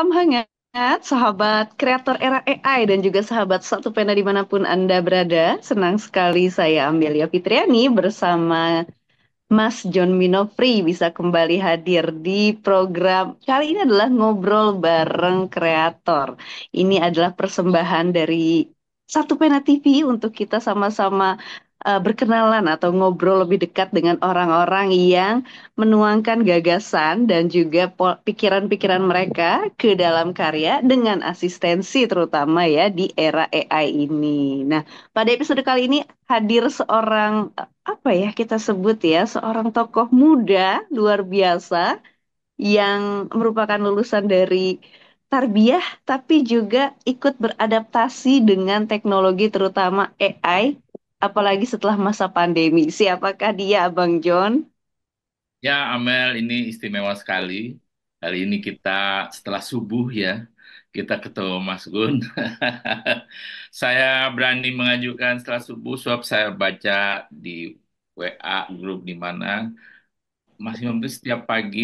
salam hangat, sahabat kreator era AI dan juga sahabat Satu Pena dimanapun Anda berada. Senang sekali saya Amelia Fitriani bersama Mas John Minofri bisa kembali hadir di program. Kali ini adalah ngobrol bareng kreator. Ini adalah persembahan dari Satu Pena TV untuk kita sama-sama berkenalan atau ngobrol lebih dekat dengan orang-orang yang menuangkan gagasan dan juga pikiran-pikiran mereka ke dalam karya dengan asistensi terutama ya di era AI ini. Nah, pada episode kali ini hadir seorang apa ya kita sebut ya seorang tokoh muda luar biasa yang merupakan lulusan dari tarbiyah tapi juga ikut beradaptasi dengan teknologi terutama AI apalagi setelah masa pandemi. Siapakah dia, Abang John? Ya, Amel, ini istimewa sekali. Hari ini kita setelah subuh ya, kita ketemu Mas Gun. Saya berani mengajukan setelah subuh, sebab saya baca di WA grup di mana Mas Imam itu setiap pagi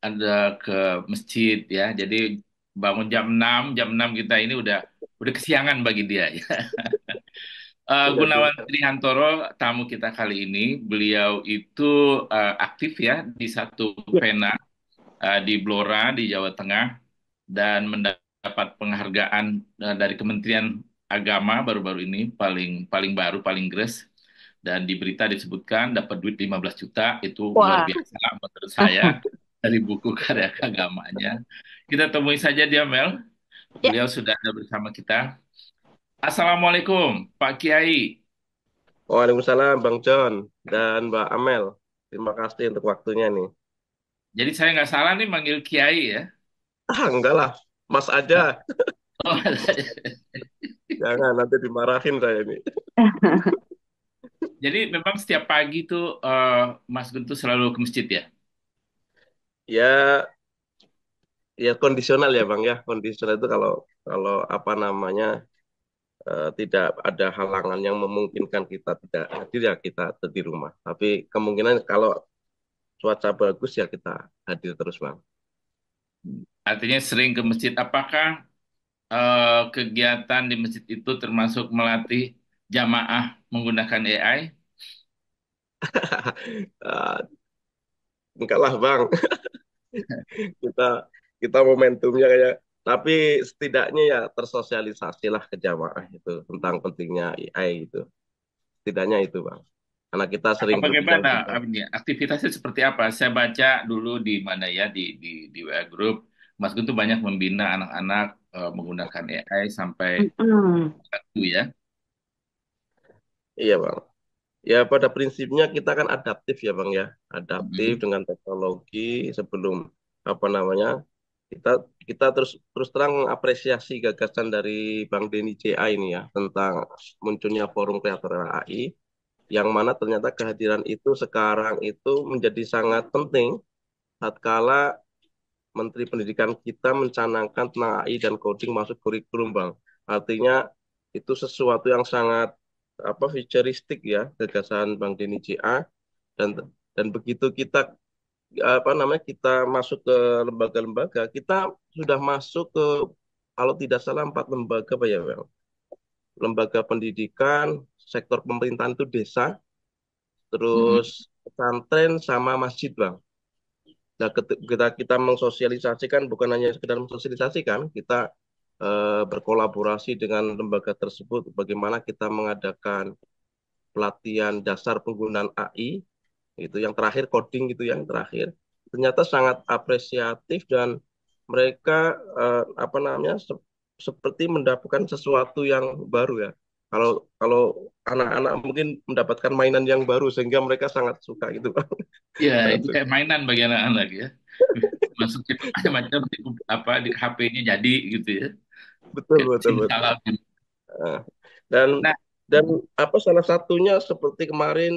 ada ke masjid ya. Jadi bangun jam 6 kita ini udah kesiangan bagi dia ya. Waduh. Gunawan Trihantoro, tamu kita kali ini, beliau itu aktif ya di satu Ya. pena di Blora di Jawa Tengah dan mendapat penghargaan dari Kementerian Agama baru-baru ini paling paling baru paling gres dan di berita disebutkan dapat duit 15 juta itu luar Wah, biasa menurut saya dari buku karya keagamannya. Kita temui saja dia Mel, ya, beliau sudah ada bersama kita. Assalamualaikum Pak Kiai. Waalaikumsalam Bang John dan Mbak Amel. Terima kasih untuk waktunya nih. Jadi saya nggak salah nih manggil Kiai ya. Enggak lah, Mas aja. Oh, Jangan nanti dimarahin saya ini. jadi memang setiap pagi tuh Mas Gun tuh selalu ke masjid ya. Ya, ya kondisional ya Bang ya. Kondisional itu kalau kalau apa namanya tidak ada halangan yang memungkinkan kita tidak hadir ya kita ada di rumah. Tapi kemungkinan kalau cuaca bagus ya kita hadir terus Bang. Artinya sering ke masjid. Apakah kegiatan di masjid itu termasuk melatih jamaah menggunakan AI? Eh, enggak lah Bang. kita kita momentumnya kayak tapi setidaknya ya tersosialisasi lah ke jamaah itu tentang pentingnya AI itu setidaknya itu bang karena kita sering berbincang Bagaimana tentang aktivitasnya seperti apa? Saya baca dulu di mana ya di WA Group, Mas Gun tuh banyak membina anak-anak menggunakan AI sampai mm-mm. itu ya. iya bang ya pada prinsipnya kita kan adaptif ya bang ya adaptif Mm. dengan teknologi sebelum apa namanya kita kita terus terus terang apresiasi gagasan dari Bang Denny CA ini ya tentang munculnya forum kreator AI yang mana ternyata kehadiran itu sekarang itu menjadi sangat penting tatkala Menteri Pendidikan kita mencanangkan tentang AI dan coding masuk kurikulum, Bang. Artinya itu sesuatu yang sangat apa futuristik ya gagasan Bang Denny JA dan dan begitu kita apa namanya kita masuk ke lembaga-lembaga kita sudah masuk ke kalau tidak salah 4 lembaga apa ya Bang? Lembaga pendidikan sektor pemerintahan itu desa Mm. terus pesantren sama masjid bang. Nah, kita mensosialisasikan bukan hanya sekedar mensosialisasikan, kita berkolaborasi dengan lembaga tersebut. Bagaimana kita mengadakan pelatihan dasar penggunaan AI, itu yang terakhir coding gitu yang terakhir. Ternyata sangat apresiatif dan mereka apa namanya seperti mendapatkan sesuatu yang baru ya. Kalau kalau anak-anak mungkin mendapatkan mainan yang baru sehingga mereka sangat suka gitu Bang. Ya, Sangat itu suka. kayak mainan bagi anak-anak ya. Masukin macam-macam di, apa di HP-nya jadi gitu ya. Betul Kayak betul betul. simsalab gitu. Nah, dan Nah, dan apa salah satunya seperti kemarin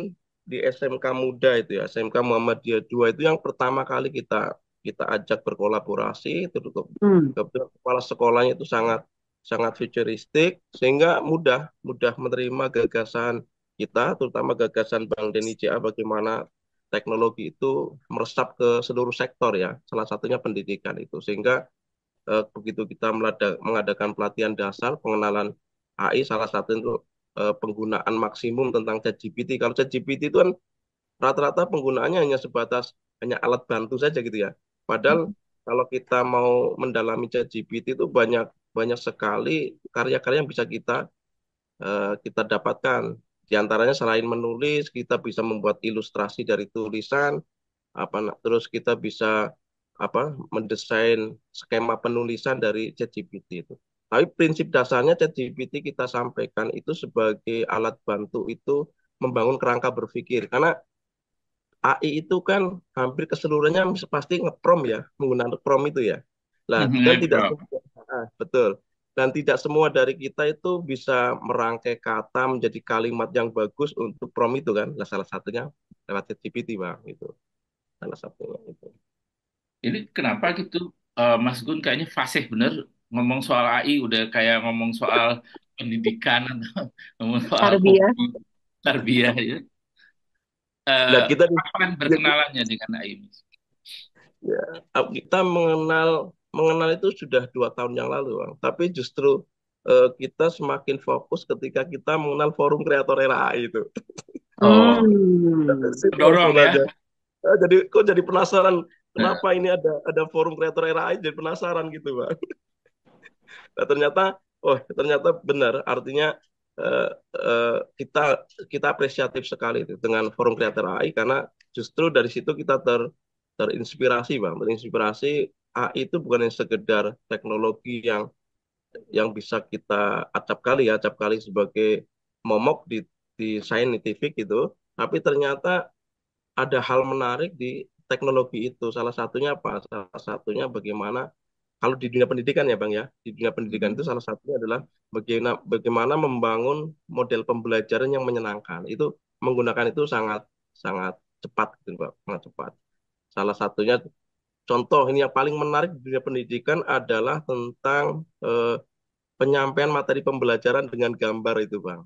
di SMK Muda itu ya, SMK Muhammadiyah 2 itu yang pertama kali kita kita ajak berkolaborasi itu Hmm. kebetulan kepala sekolahnya itu sangat sangat futuristik sehingga mudah mudah menerima gagasan kita terutama gagasan Bang Denny JA bagaimana teknologi itu meresap ke seluruh sektor ya, salah satunya pendidikan itu sehingga begitu kita mengadakan pelatihan dasar pengenalan AI, salah satu itu penggunaan maksimum tentang ChatGPT. Kalau ChatGPT itu kan rata-rata penggunaannya hanya sebatas hanya alat bantu saja gitu ya. Padahal kalau kita mau mendalami ChatGPT itu banyak banyak sekali karya-karya yang bisa kita dapatkan. Di antaranya selain menulis, kita bisa membuat ilustrasi dari tulisan, terus kita bisa mendesain skema penulisan dari ChatGPT itu. Tapi prinsip dasarnya ChatGPT kita sampaikan itu sebagai alat bantu itu membangun kerangka berpikir. Karena AI itu kan hampir keseluruhannya pasti nge-prompt ya, menggunakan prompt itu ya. Nah, dan tidak Bro. semua, betul. Dan tidak semua dari kita itu bisa merangkai kata menjadi kalimat yang bagus untuk prompt itu kan. Nah, salah satunya lewat ChatGPT, Bang, itu. Salah satunya itu. Ini kenapa gitu, Mas Gun kayaknya fasih bener ngomong soal AI, udah kayak ngomong soal pendidikan atau ngomong soal Tarbiyah. hobi tarbiyah ya. Nah, Eh, kita Kapan ya, berkenalannya dengan AI, Mas? ya, kita mengenal mengenal itu sudah 2 tahun yang lalu, Bang. Tapi justru kita semakin fokus ketika kita mengenal forum kreator era AI itu. Oh, Dari situ dorong ya. mulanya. Jadi penasaran kenapa ini ada forum kreator era AI, jadi penasaran gitu, Bang. Nah, ternyata benar, artinya eh, kita kita apresiatif sekali itu dengan forum kreator AI karena justru dari situ kita terinspirasi, Bang. Terinspirasi AI itu bukan yang sekedar teknologi yang bisa kita acap kali sebagai momok di scientific itu, tapi ternyata ada hal menarik di teknologi itu. Salah satunya apa? Salah satunya bagaimana kalau di dunia pendidikan ya Bang ya, di dunia pendidikan itu salah satunya adalah bagaimana membangun model pembelajaran yang menyenangkan. Itu menggunakan itu sangat sangat cepat gitu Pak, sangat cepat. Salah satunya contoh ini yang paling menarik di dunia pendidikan adalah tentang penyampaian materi pembelajaran dengan gambar itu Bang.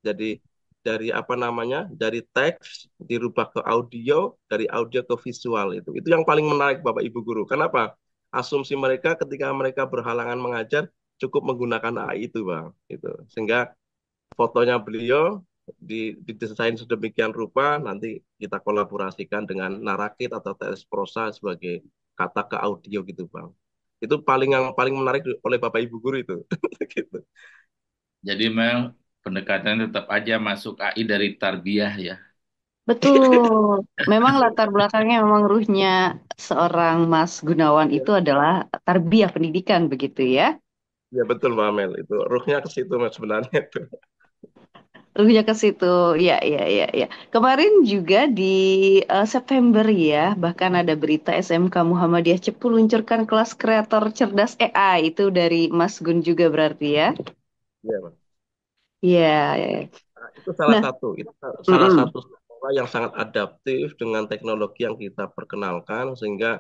Jadi dari dari teks dirubah ke audio, dari audio ke visual itu. Itu yang paling menarik Bapak Ibu guru. Kenapa? Asumsi mereka ketika mereka berhalangan mengajar cukup menggunakan AI itu, Bang. Itu. Sehingga fotonya beliau didesain sedemikian rupa, nanti kita kolaborasikan dengan narakit atau teks prosa sebagai kata ke audio gitu, Bang. Itu yang paling menarik oleh Bapak Ibu guru itu. Gitu. Jadi memang pendekatan tetap aja masuk AI dari tarbiyah ya. Betul. Memang latar belakangnya memang ruhnya seorang Mas Gunawan itu adalah tarbiyah pendidikan begitu ya. Ya betul Pak Amel, itu ruhnya ke situ Mas sebenarnya itu. Ruhnya ke situ. Ya, ya, ya, ya. Kemarin juga di September ya, bahkan ada berita SMK Muhammadiyah Cepu luncurkan kelas kreator cerdas AI itu dari Mas Gun juga berarti ya. Iya, Mas. Iya, ya, ya. Nah, itu salah Nah, satu, itu salah mm-mm, satu sekolah yang sangat adaptif dengan teknologi yang kita perkenalkan sehingga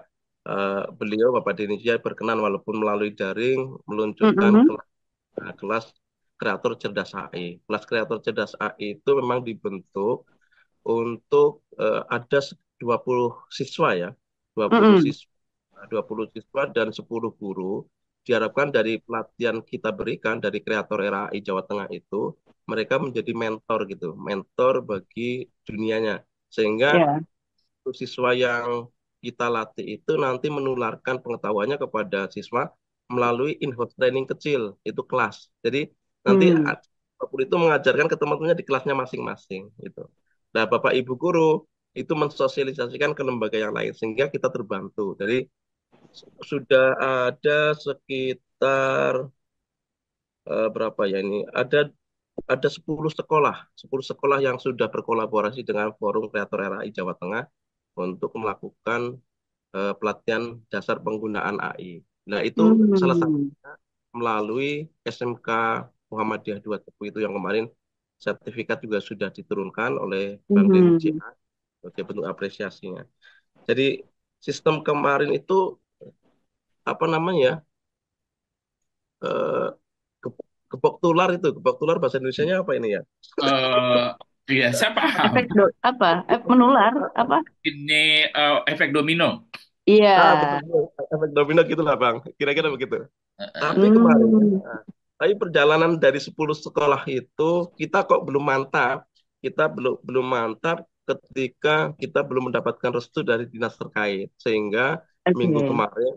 beliau Bapak Denny Jaya berkenan walaupun melalui daring meluncurkan mm-mm, kelas kreator cerdas AI. Kelas kreator cerdas AI itu memang dibentuk untuk ada 20 siswa ya, 20 mm-mm. siswa, 20 siswa dan 10 guru. Diharapkan dari pelatihan kita berikan dari kreator RAI Jawa Tengah itu, mereka menjadi mentor gitu, mentor bagi dunianya. Sehingga Ya. siswa yang kita latih itu nanti menularkan pengetahuannya kepada siswa melalui in-house training kecil, itu kelas. Jadi nanti Hmm. guru itu mengajarkan ke teman-temannya di kelasnya masing-masing gitu. Nah, Bapak Ibu guru itu mensosialisasikan ke lembaga yang lain sehingga kita terbantu. Jadi sudah ada sekitar berapa ya ini? Ada 10 sekolah, 10 sekolah yang sudah berkolaborasi dengan Forum Kreator RAI Jawa Tengah untuk melakukan pelatihan dasar penggunaan AI. Nah, itu salah satu Hmm. melalui SMK Muhammadiyah 2 Tepu itu yang kemarin sertifikat juga sudah diturunkan oleh Bank Hmm. DNCA sebagai bentuk apresiasinya. Jadi sistem kemarin itu apa namanya eh, ke- kebok tular bahasa Indonesianya apa ini ya? Eh, Biasa paham. Efek apa? Menular apa? Ini efek domino. Iya. Betul. Efek domino gitulah Bang. Kira-kira begitu. Tapi kemarin, Hmm, tapi perjalanan dari 10 sekolah itu kita kok belum mantap. Kita belum mantap ketika kita belum mendapatkan restu dari dinas terkait. Sehingga minggu oke. kemarin,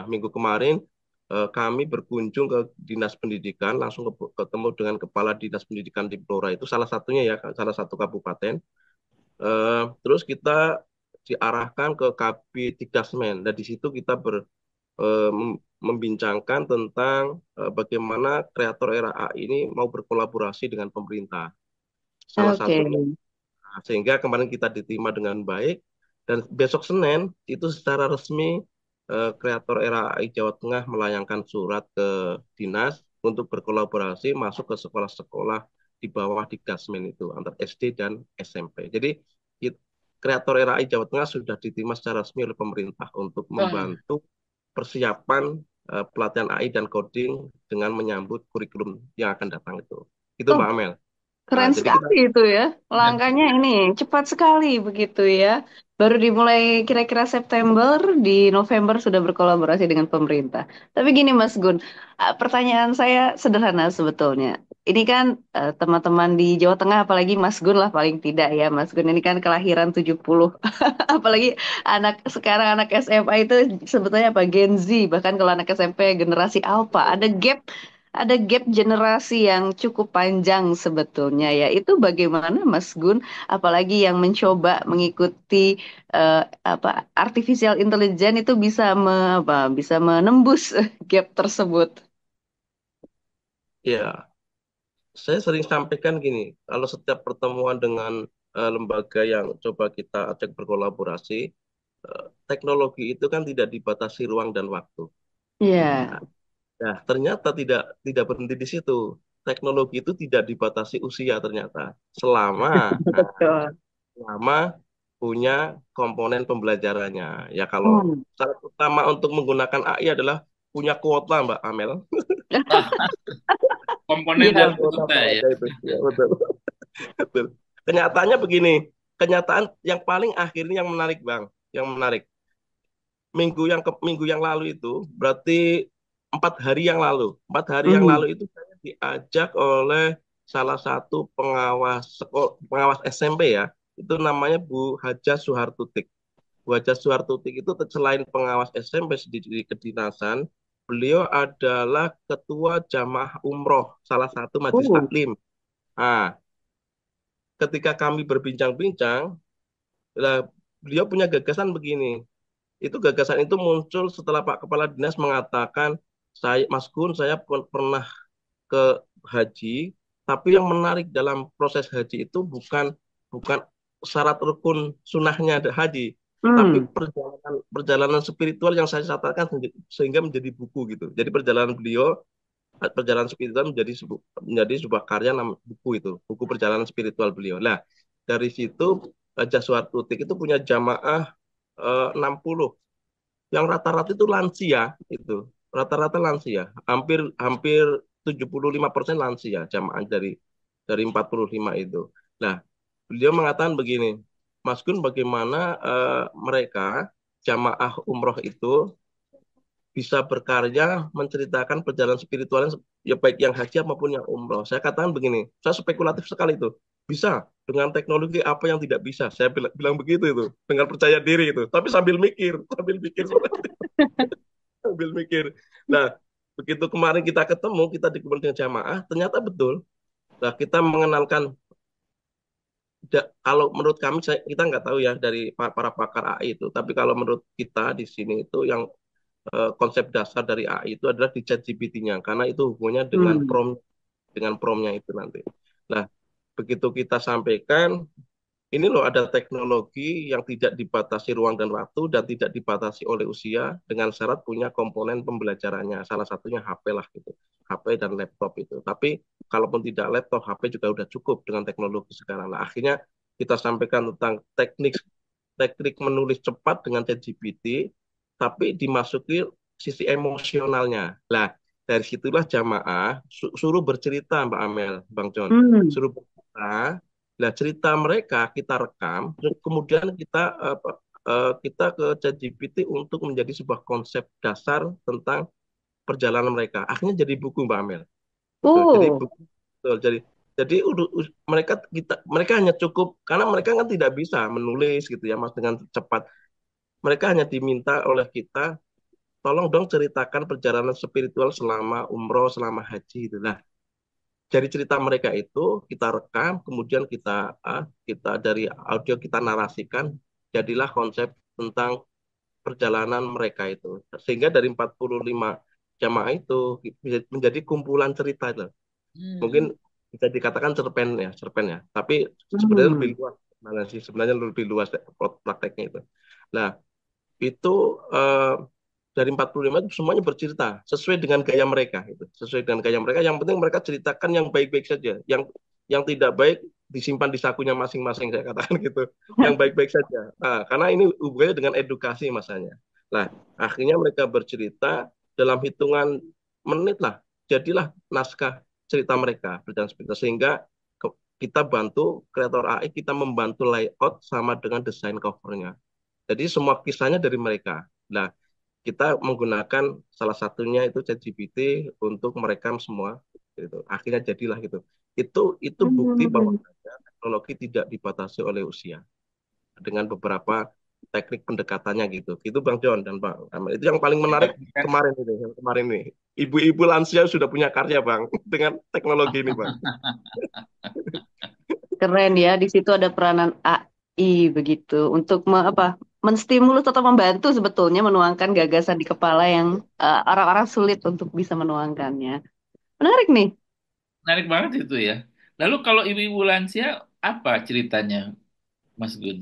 minggu kemarin kami berkunjung ke dinas pendidikan, langsung ketemu dengan kepala dinas pendidikan di Blora itu salah satunya ya, salah satu kabupaten. Terus kita diarahkan ke Kabid dan di situ kita membincangkan tentang bagaimana kreator era AI ini mau berkolaborasi dengan pemerintah. Salah Oke. satunya, sehingga kemarin kita diterima dengan baik dan besok Senin itu secara resmi kreator era AI Jawa Tengah melayangkan surat ke dinas untuk berkolaborasi masuk ke sekolah-sekolah di bawah Dikdasmen itu antara SD dan SMP. Jadi kreator era AI Jawa Tengah sudah diterima secara resmi oleh pemerintah untuk Wah, membantu persiapan pelatihan AI dan coding dengan menyambut kurikulum yang akan datang itu. Itu Oh, Mbak Amel. Nah, keren jadi kita sekali itu ya. Langkahnya ini cepat sekali begitu ya. Baru dimulai kira-kira September, di November sudah berkolaborasi dengan pemerintah. Tapi gini Mas Gun, pertanyaan saya sederhana sebetulnya. Ini kan teman-teman di Jawa Tengah, apalagi Mas Gun lah paling tidak ya. Mas Gun ini kan kelahiran 70. Apalagi anak sekarang anak SMA itu sebetulnya apa Gen Z, bahkan kalau anak SMP generasi Alpha. Ada gap generasi yang cukup panjang sebetulnya ya. Itu bagaimana Mas Gun, apalagi yang mencoba mengikuti artificial intelligence itu bisa menembus gap tersebut. ya, saya sering sampaikan gini, kalau setiap pertemuan dengan lembaga yang coba kita ajak berkolaborasi, teknologi itu kan tidak dibatasi ruang dan waktu. Iya, Nah, ternyata tidak berhenti di situ. Teknologi itu tidak dibatasi usia ternyata. Selama betul. selama punya komponen pembelajarannya. Ya kalau Hmm. syarat utama untuk menggunakan AI adalah punya kuota, Mbak Amel. komponen Punya Iya, dan kuota kuota ya. bahasa itu. Ya, betul. Betul. Kenyataannya begini, kenyataan yang paling akhir ini yang menarik, Bang. Yang menarik. Minggu yang lalu itu berarti 4 hari yang lalu. 4 hari yang Hmm. lalu itu saya diajak oleh salah satu pengawas SMP ya. Itu namanya Bu Haja Suhartutik. Wajah Suhartutik itu selain pengawas SMP di kedinasan, beliau adalah ketua jamaah umroh, salah satu majelis Uh, taklim. Nah, ketika kami berbincang-bincang, lah, beliau punya gagasan begini. Itu gagasan itu muncul setelah Pak Kepala Dinas mengatakan, Mas Gun, saya pernah ke haji, tapi yang menarik dalam proses haji itu bukan bukan syarat rukun sunnahnya ada haji, tapi hmm. perjalanan perjalanan spiritual yang saya catatkan sehingga menjadi buku gitu. Jadi perjalanan spiritual menjadi sebuah karya buku itu, buku perjalanan spiritual beliau. Nah, dari situ Jaswar Tutik itu punya jamaah 60 yang rata-rata itu lansia itu rata-rata lansia hampir hampir 75% lansia jamaah dari 45 itu. Nah, beliau mengatakan begini, Mas Gun, bagaimana mereka jamaah umroh itu bisa berkarya menceritakan perjalanan spiritualnya ya baik yang haji maupun yang umroh. Saya katakan begini, saya spekulatif sekali itu. Bisa dengan teknologi apa yang tidak bisa. Saya bilang begitu itu dengan percaya diri itu. Tapi sambil mikir sambil mikir. Nah, begitu kemarin kita ketemu, kita di Kementerian Jamaah, ternyata betul. Nah, kita mengenalkan, kalau menurut kami, kita nggak tahu ya dari para pakar AI itu, tapi kalau menurut kita di sini itu yang konsep dasar dari AI itu adalah di ChatGPT-nya, karena itu hubungannya Hmm. dengan promnya itu nanti. Nah, begitu kita sampaikan, ini loh ada teknologi yang tidak dibatasi ruang dan waktu dan tidak dibatasi oleh usia dengan syarat punya komponen pembelajarannya. Salah satunya HP lah gitu. HP dan laptop itu. Tapi kalaupun tidak laptop, HP juga udah cukup dengan teknologi sekarang. Nah, akhirnya kita sampaikan tentang teknik teknik menulis cepat dengan ChatGPT, tapi dimasuki sisi emosionalnya. Nah, dari situlah jamaah suruh bercerita Mbak Amel, Bang John. Hmm. Suruh bercerita. Nah, cerita mereka kita rekam, kemudian kita kita ke ChatGPT untuk menjadi sebuah konsep dasar tentang perjalanan mereka. Akhirnya jadi buku Mbak Amel. Gitu. Jadi Oh, buku, betul. Jadi mereka hanya cukup karena mereka kan tidak bisa menulis gitu ya Mas dengan cepat. Mereka hanya diminta oleh kita, tolong dong ceritakan perjalanan spiritual selama umroh, selama haji gitu. Nah, dari cerita mereka itu kita rekam, kemudian kita dari audio kita narasikan, jadilah konsep tentang perjalanan mereka itu. Sehingga dari 45 jamaah itu bisa menjadi kumpulan cerita itu. Hmm. Mungkin bisa dikatakan cerpen ya. Tapi sebenarnya lebih hmm. luas. Sebenarnya lebih luas prakteknya itu. Nah, itu dari 45 itu semuanya bercerita sesuai dengan gaya mereka itu. Sesuai dengan gaya mereka. Yang penting mereka ceritakan yang baik-baik saja. Yang tidak baik disimpan di sakunya masing-masing saya katakan gitu. Yang baik-baik saja. Nah, karena ini hubungannya dengan edukasi masanya. Nah, akhirnya mereka bercerita dalam hitungan menit lah. Jadilah naskah cerita mereka berjalan seperti itu. Sehingga kita bantu kreator AI, kita membantu layout sama dengan desain covernya. Jadi semua kisahnya dari mereka. Nah, kita menggunakan salah satunya itu ChatGPT untuk merekam semua gitu. Akhirnya jadilah gitu. Itu bukti bahwa Hmm. teknologi tidak dibatasi oleh usia dengan beberapa teknik pendekatannya gitu. Itu Bang John dan Bang Ahmad. Itu yang paling menarik Kan? kemarin ini, yang kemarin nih. Ibu-ibu lansia sudah punya karya Bang dengan teknologi ini Bang. Keren ya, di situ ada peranan AI begitu untuk menstimulus atau membantu sebetulnya menuangkan gagasan di kepala yang orang-orang sulit untuk bisa menuangkannya. Menarik nih. Menarik banget itu ya. Lalu kalau ibu-ibu lansia, apa ceritanya, Mas Gun?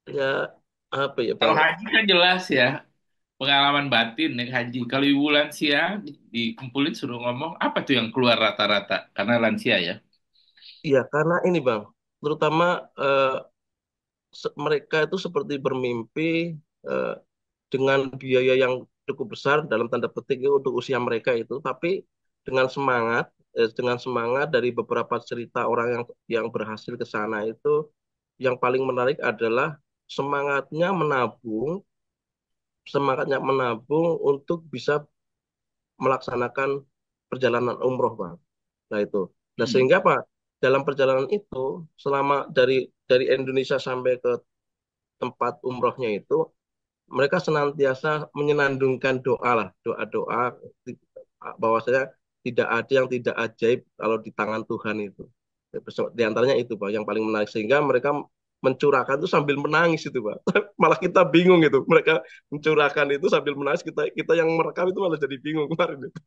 Ya apa ya Kalau Bang? haji kan jelas ya, pengalaman batin naik haji. Kalau ibu lansia dikumpulin suruh ngomong, apa tuh yang keluar rata-rata? Karena lansia ya. Iya karena ini Bang, terutama eh, mereka itu seperti bermimpi eh, dengan biaya yang cukup besar dalam tanda petik itu untuk usia mereka itu, tapi dengan semangat dari beberapa cerita orang yang berhasil ke sana itu, yang paling menarik adalah semangatnya menabung, semangatnya menabung untuk bisa melaksanakan perjalanan umroh, Bang. Nah itu. Nah Hmm. sehingga apa? Dalam perjalanan itu selama dari Indonesia sampai ke tempat umrohnya itu mereka senantiasa menyenandungkan doa lah, doa-doa bahwasanya tidak ada yang tidak ajaib kalau di tangan Tuhan itu. Di antaranya itu, Pak, yang paling menarik sehingga mereka mencurahkan itu sambil menangis itu, Pak. Malah kita bingung itu. Mereka mencurahkan itu sambil menangis, kita kita yang merekam itu malah jadi bingung kemarin itu.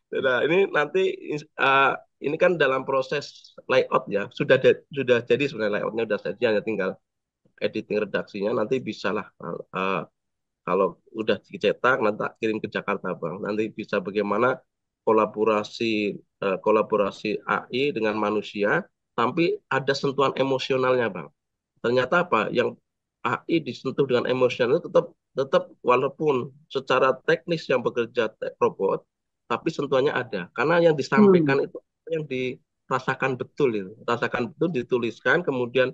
Nah, ini nanti uh, ini kan dalam proses layout ya, sudah jadi sebenarnya layoutnya sudah jadi, hanya tinggal editing redaksinya nanti bisalah kalau udah dicetak nanti tak kirim ke Jakarta Bang. Nanti bisa bagaimana kolaborasi AI dengan manusia tapi ada sentuhan emosionalnya Bang. Ternyata apa yang AI disentuh dengan emosional itu tetap tetap walaupun secara teknis yang bekerja robot tapi sentuhannya ada karena yang Hmm. disampaikan itu yang dirasakan betul itu rasakan betul dituliskan kemudian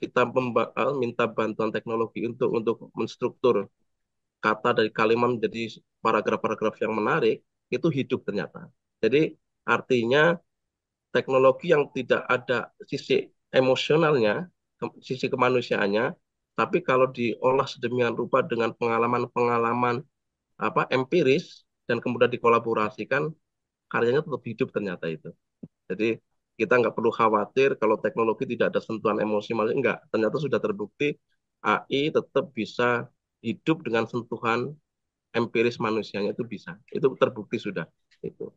kita minta bantuan teknologi untuk menstruktur kata dari kalimat menjadi paragraf-paragraf yang menarik, itu hidup ternyata. Jadi artinya teknologi yang tidak ada sisi emosionalnya, sisi kemanusiaannya, tapi kalau diolah sedemikian rupa dengan pengalaman-pengalaman empiris dan kemudian dikolaborasikan, karyanya tetap hidup ternyata itu. Jadi kita nggak perlu khawatir kalau teknologi tidak ada sentuhan emosi, enggak. Ternyata sudah terbukti AI tetap bisa hidup dengan sentuhan empiris manusianya itu bisa. Itu terbukti sudah. Itu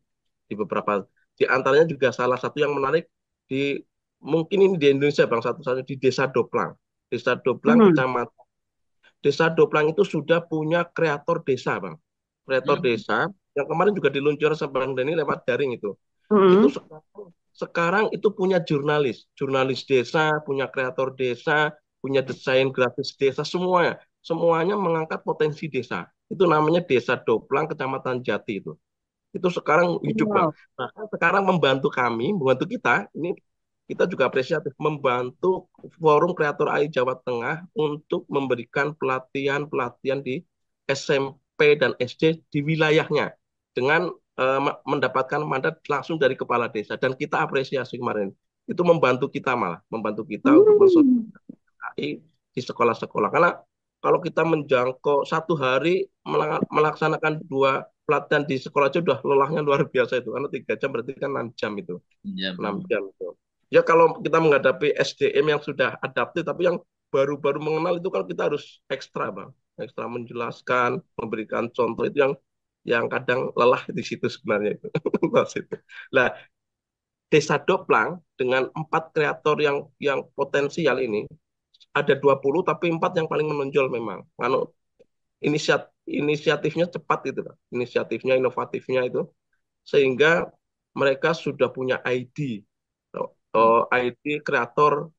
di beberapa di antaranya juga salah satu yang menarik di mungkin ini di Indonesia Bang satu-satunya di Desa Doplang. Desa Doplang Hmm. kecamatan Desa Doplang itu sudah punya kreator desa Bang. Kreator Hmm. desa yang kemarin juga diluncur sama Bang Denny lewat daring itu. Itu Hmm. sekarang itu punya jurnalis desa, punya kreator desa, punya desain grafis desa, semuanya mengangkat potensi desa. Itu namanya Desa Doplang, Kecamatan Jati itu. Itu sekarang hidup bang. Wow. Bahkan sekarang membantu kami, membantu kita. Ini kita juga apresiatif membantu Forum Kreator AI Jawa Tengah untuk memberikan pelatihan-pelatihan di SMP dan SD di wilayahnya dengan mendapatkan mandat langsung dari kepala desa dan kita apresiasi kemarin itu membantu kita untuk Hmm. AI di sekolah-sekolah karena kalau kita menjangkau satu hari melaksanakan dua pelatihan di sekolah aja udah lelahnya luar biasa itu karena 3 jam berarti kan 6 jam itu Ya, 6 jam itu. Ya kalau kita menghadapi SDM yang sudah adaptif tapi yang baru-baru mengenal itu kan kita harus ekstra bang, ekstra menjelaskan, memberikan contoh itu yang kadang lelah di situ sebenarnya itu. Mas itu. Nah, Desa Doplang dengan 4 kreator yang potensial ini ada 20 tapi 4 yang paling menonjol memang. Karena inisiatifnya cepat itu, inisiatifnya inovatifnya itu sehingga mereka sudah punya ID, ID kreator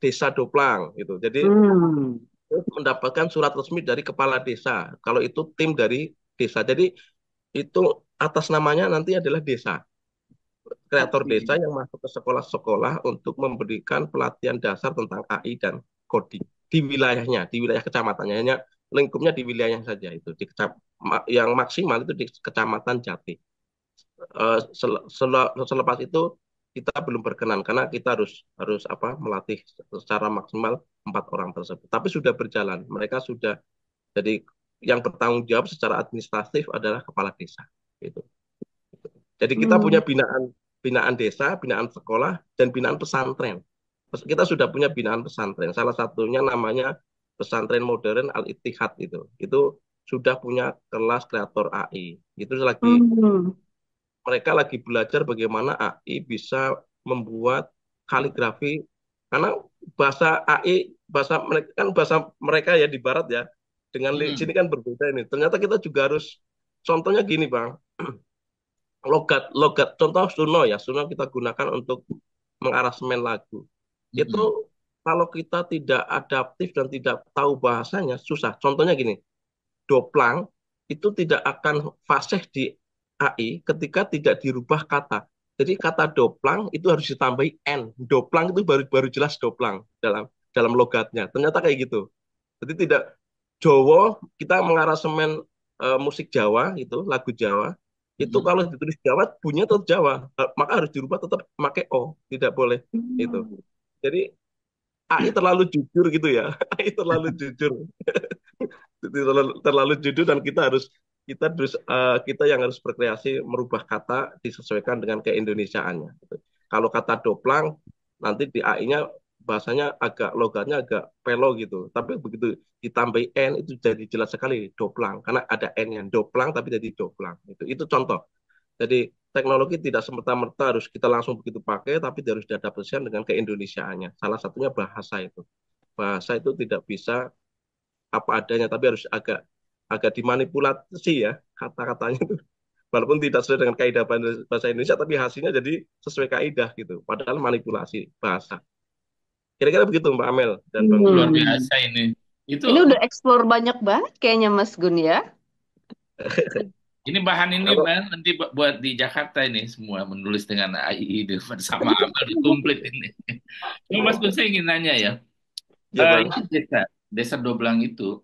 desa Doplang gitu. Jadi Hmm. mendapatkan surat resmi dari kepala desa. Kalau itu tim dari desa. Jadi itu atas namanya nanti adalah desa. Kreator oke. desa yang masuk ke sekolah-sekolah untuk memberikan pelatihan dasar tentang AI dan coding di wilayahnya, di wilayah kecamatannya. Hanya lingkupnya di wilayah saja itu. Yang maksimal itu di Kecamatan Jati. Selepas itu kita belum berkenan karena kita harus harus apa melatih secara maksimal 4 orang tersebut. Tapi sudah berjalan, mereka sudah jadi yang bertanggung jawab secara administratif adalah kepala desa. Gitu. Jadi kita Hmm. punya binaan binaan desa, binaan sekolah, dan binaan pesantren. Kita sudah punya binaan pesantren. Salah satunya namanya Pesantren Modern Al Ittihad itu. Itu sudah punya kelas kreator AI. Itu lagi Hmm. mereka lagi belajar bagaimana AI bisa membuat kaligrafi karena bahasa AI bahasa mereka ya di barat ya dengan Hmm. sini kan berbeda ini. Ternyata kita juga harus contohnya gini Bang, logat logat contoh Suno ya, Suno kita gunakan untuk mengaransemen lagu. Hmm. Itu kalau kita tidak adaptif dan tidak tahu bahasanya susah. Contohnya gini, Doplang itu tidak akan fasih di AI ketika tidak dirubah kata. Jadi kata doplang itu harus ditambahi n. Doplang itu baru baru jelas doplang dalam logatnya. Ternyata kayak gitu. Jadi tidak Jawa kita mengaransemen musik Jawa itu lagu Jawa itu Hmm. kalau ditulis Jawa bunyinya tetap Jawa, maka harus dirubah tetap pakai o, tidak boleh itu. Jadi AI terlalu jujur gitu ya. AI terlalu jujur terlalu jujur dan kita yang harus berkreasi merubah kata disesuaikan dengan keindonesiaannya gitu. Kalau kata doplang nanti di AI-nya bahasanya agak logatnya agak pelo gitu. Tapi begitu ditambahi n itu jadi jelas sekali doplang karena ada n-nya doplang tapi jadi doplang. Itu contoh. Jadi teknologi tidak semerta-merta harus kita langsung begitu pakai tapi harus diadaptasikan dengan keindonesiaannya. Salah satunya bahasa itu. Bahasa itu tidak bisa apa adanya tapi harus agak agak dimanipulasi ya kata-katanya itu walaupun tidak sesuai dengan kaidah bahasa Indonesia tapi hasilnya jadi sesuai kaidah gitu padahal manipulasi bahasa kira-kira begitu Mbak Amel dan Bang Luar Willy. Hmm. biasa ini. Itu Ini udah explore banyak banget kayaknya Mas Gun ya. ini bahan ini Kalau Bang, nanti buat di Jakarta ini semua menulis dengan AI ini bersama Abel di komplit ini. Cuma Mas Gun saya ingin nanya ya, ya Bang, itu desa Doblang itu,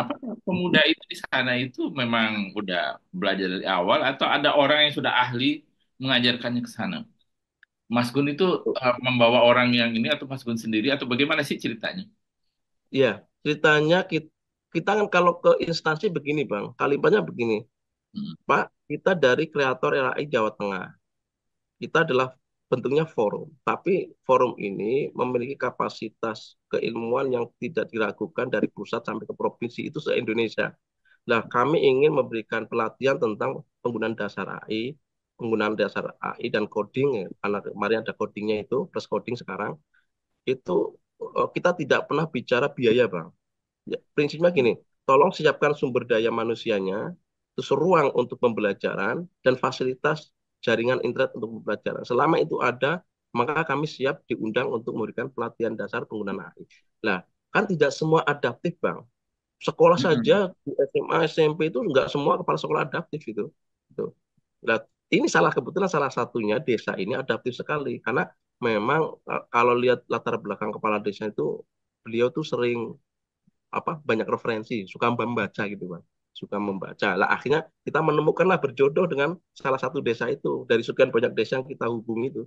apakah pemuda itu di sana itu memang udah belajar dari awal atau ada orang yang sudah ahli mengajarkannya ke sana? Mas Gun itu membawa orang yang ini atau Mas Gun sendiri atau bagaimana sih ceritanya? ya ceritanya kita kan kalau ke instansi begini Bang kalimatnya begini Hmm. Pak kita dari kreator RAI Jawa Tengah. Kita adalah bentuknya forum, tapi forum ini memiliki kapasitas keilmuan yang tidak diragukan dari pusat sampai ke provinsi itu se-Indonesia. Nah, kami ingin memberikan pelatihan tentang penggunaan dasar AI, penggunaan dasar AI dan coding, ya. Karena kemarin ada codingnya itu, plus coding sekarang, itu kita tidak pernah bicara biaya, Bang. Ya, prinsipnya gini, tolong siapkan sumber daya manusianya, terus ruang untuk pembelajaran, dan fasilitas jaringan internet untuk pembelajaran. Selama itu ada, maka kami siap diundang untuk memberikan pelatihan dasar penggunaan AI. Nah, kan tidak semua adaptif, Bang. Sekolah Hmm. saja, di SMA, SMP itu nggak semua kepala sekolah adaptif itu. Gitu. Nah, ini kebetulan salah satunya desa ini adaptif sekali, karena memang kalau lihat latar belakang kepala desa itu, beliau tuh sering banyak referensi, suka membaca gitu Bang. Suka membaca. Lah akhirnya kita menemukanlah berjodoh dengan salah satu desa itu. Dari sekian banyak desa yang kita hubungi itu,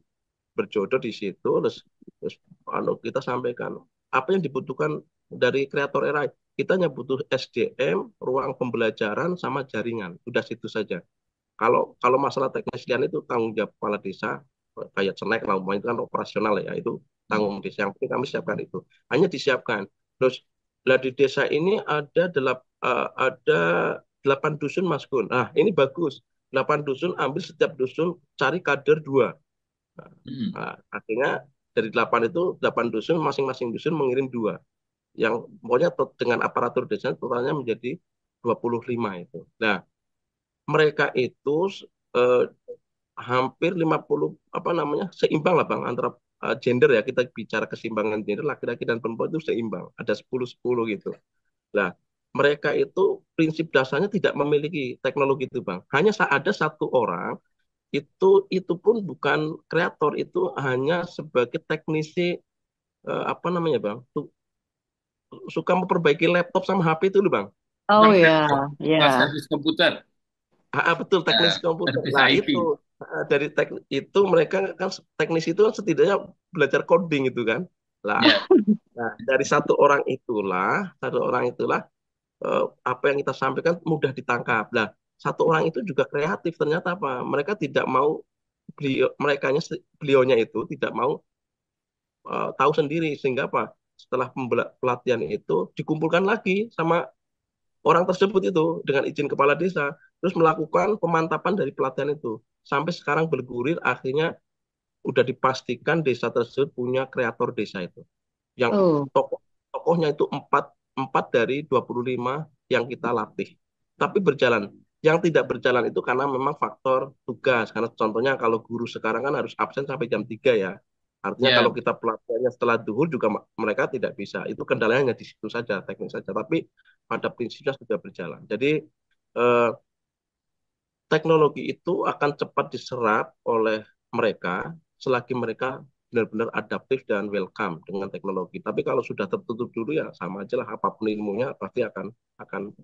berjodoh di situ, terus kita sampaikan apa yang dibutuhkan dari kreator era. Kita hanya butuh SDM, ruang pembelajaran sama jaringan. Udah situ saja. Kalau masalah teknisian itu tanggung jawab kepala desa, kayak Cenek lah umpamanya itu kan operasional ya, itu tanggung desa. Yang penting kami siapkan itu. Hanya disiapkan. Terus lah di desa ini ada 8 dusun Mas Gun. Nah, ini bagus. 8 dusun, ambil setiap dusun cari kader dua. Hmm. Nah, artinya dari 8 dusun, masing-masing dusun mengirim dua. Yang pokoknya dengan aparatur desa totalnya menjadi 25 itu. Nah, mereka itu eh, hampir 50 seimbang lah Bang antara gender ya, kita bicara keseimbangan gender laki-laki dan perempuan itu seimbang, ada 10-10 gitu. Nah, mereka itu prinsip dasarnya tidak memiliki teknologi itu Bang. Hanya ada satu orang itu pun bukan kreator, itu hanya sebagai teknisi Bang, suka memperbaiki laptop sama HP itu loh Bang. Oh Tukang ya, servis, tukang ya. servis komputer, Betul, teknisi komputer. servis Nah, itu IT. dari itu mereka kan teknisi itu kan setidaknya belajar coding itu kan. Lah, Ya, dari satu orang itulah apa yang kita sampaikan mudah ditangkap. Lah, satu orang itu juga kreatif ternyata apa? Mereka tidak mau beliaunya itu tidak mau tahu sendiri sehingga apa? Setelah pelatihan itu dikumpulkan lagi sama orang tersebut itu dengan izin kepala desa, terus melakukan pemantapan dari pelatihan itu. Sampai sekarang bergulir, akhirnya udah dipastikan desa tersebut punya kreator desa itu. Yang Oh, tokohnya itu empat, empat dari 25 yang kita latih. Tapi berjalan. Yang tidak berjalan itu karena memang faktor tugas. Karena contohnya kalau guru sekarang kan harus absen sampai jam 3 ya. Artinya ya. kalau kita pelatihannya setelah duhur juga mereka tidak bisa. Itu kendalanya hanya di situ saja, teknis saja. Tapi pada prinsipnya sudah berjalan. Jadi eh, teknologi itu akan cepat diserap oleh mereka selagi mereka benar-benar adaptif dan welcome dengan teknologi. Tapi kalau sudah tertutup dulu ya sama aja lah, apapun ilmunya pasti akan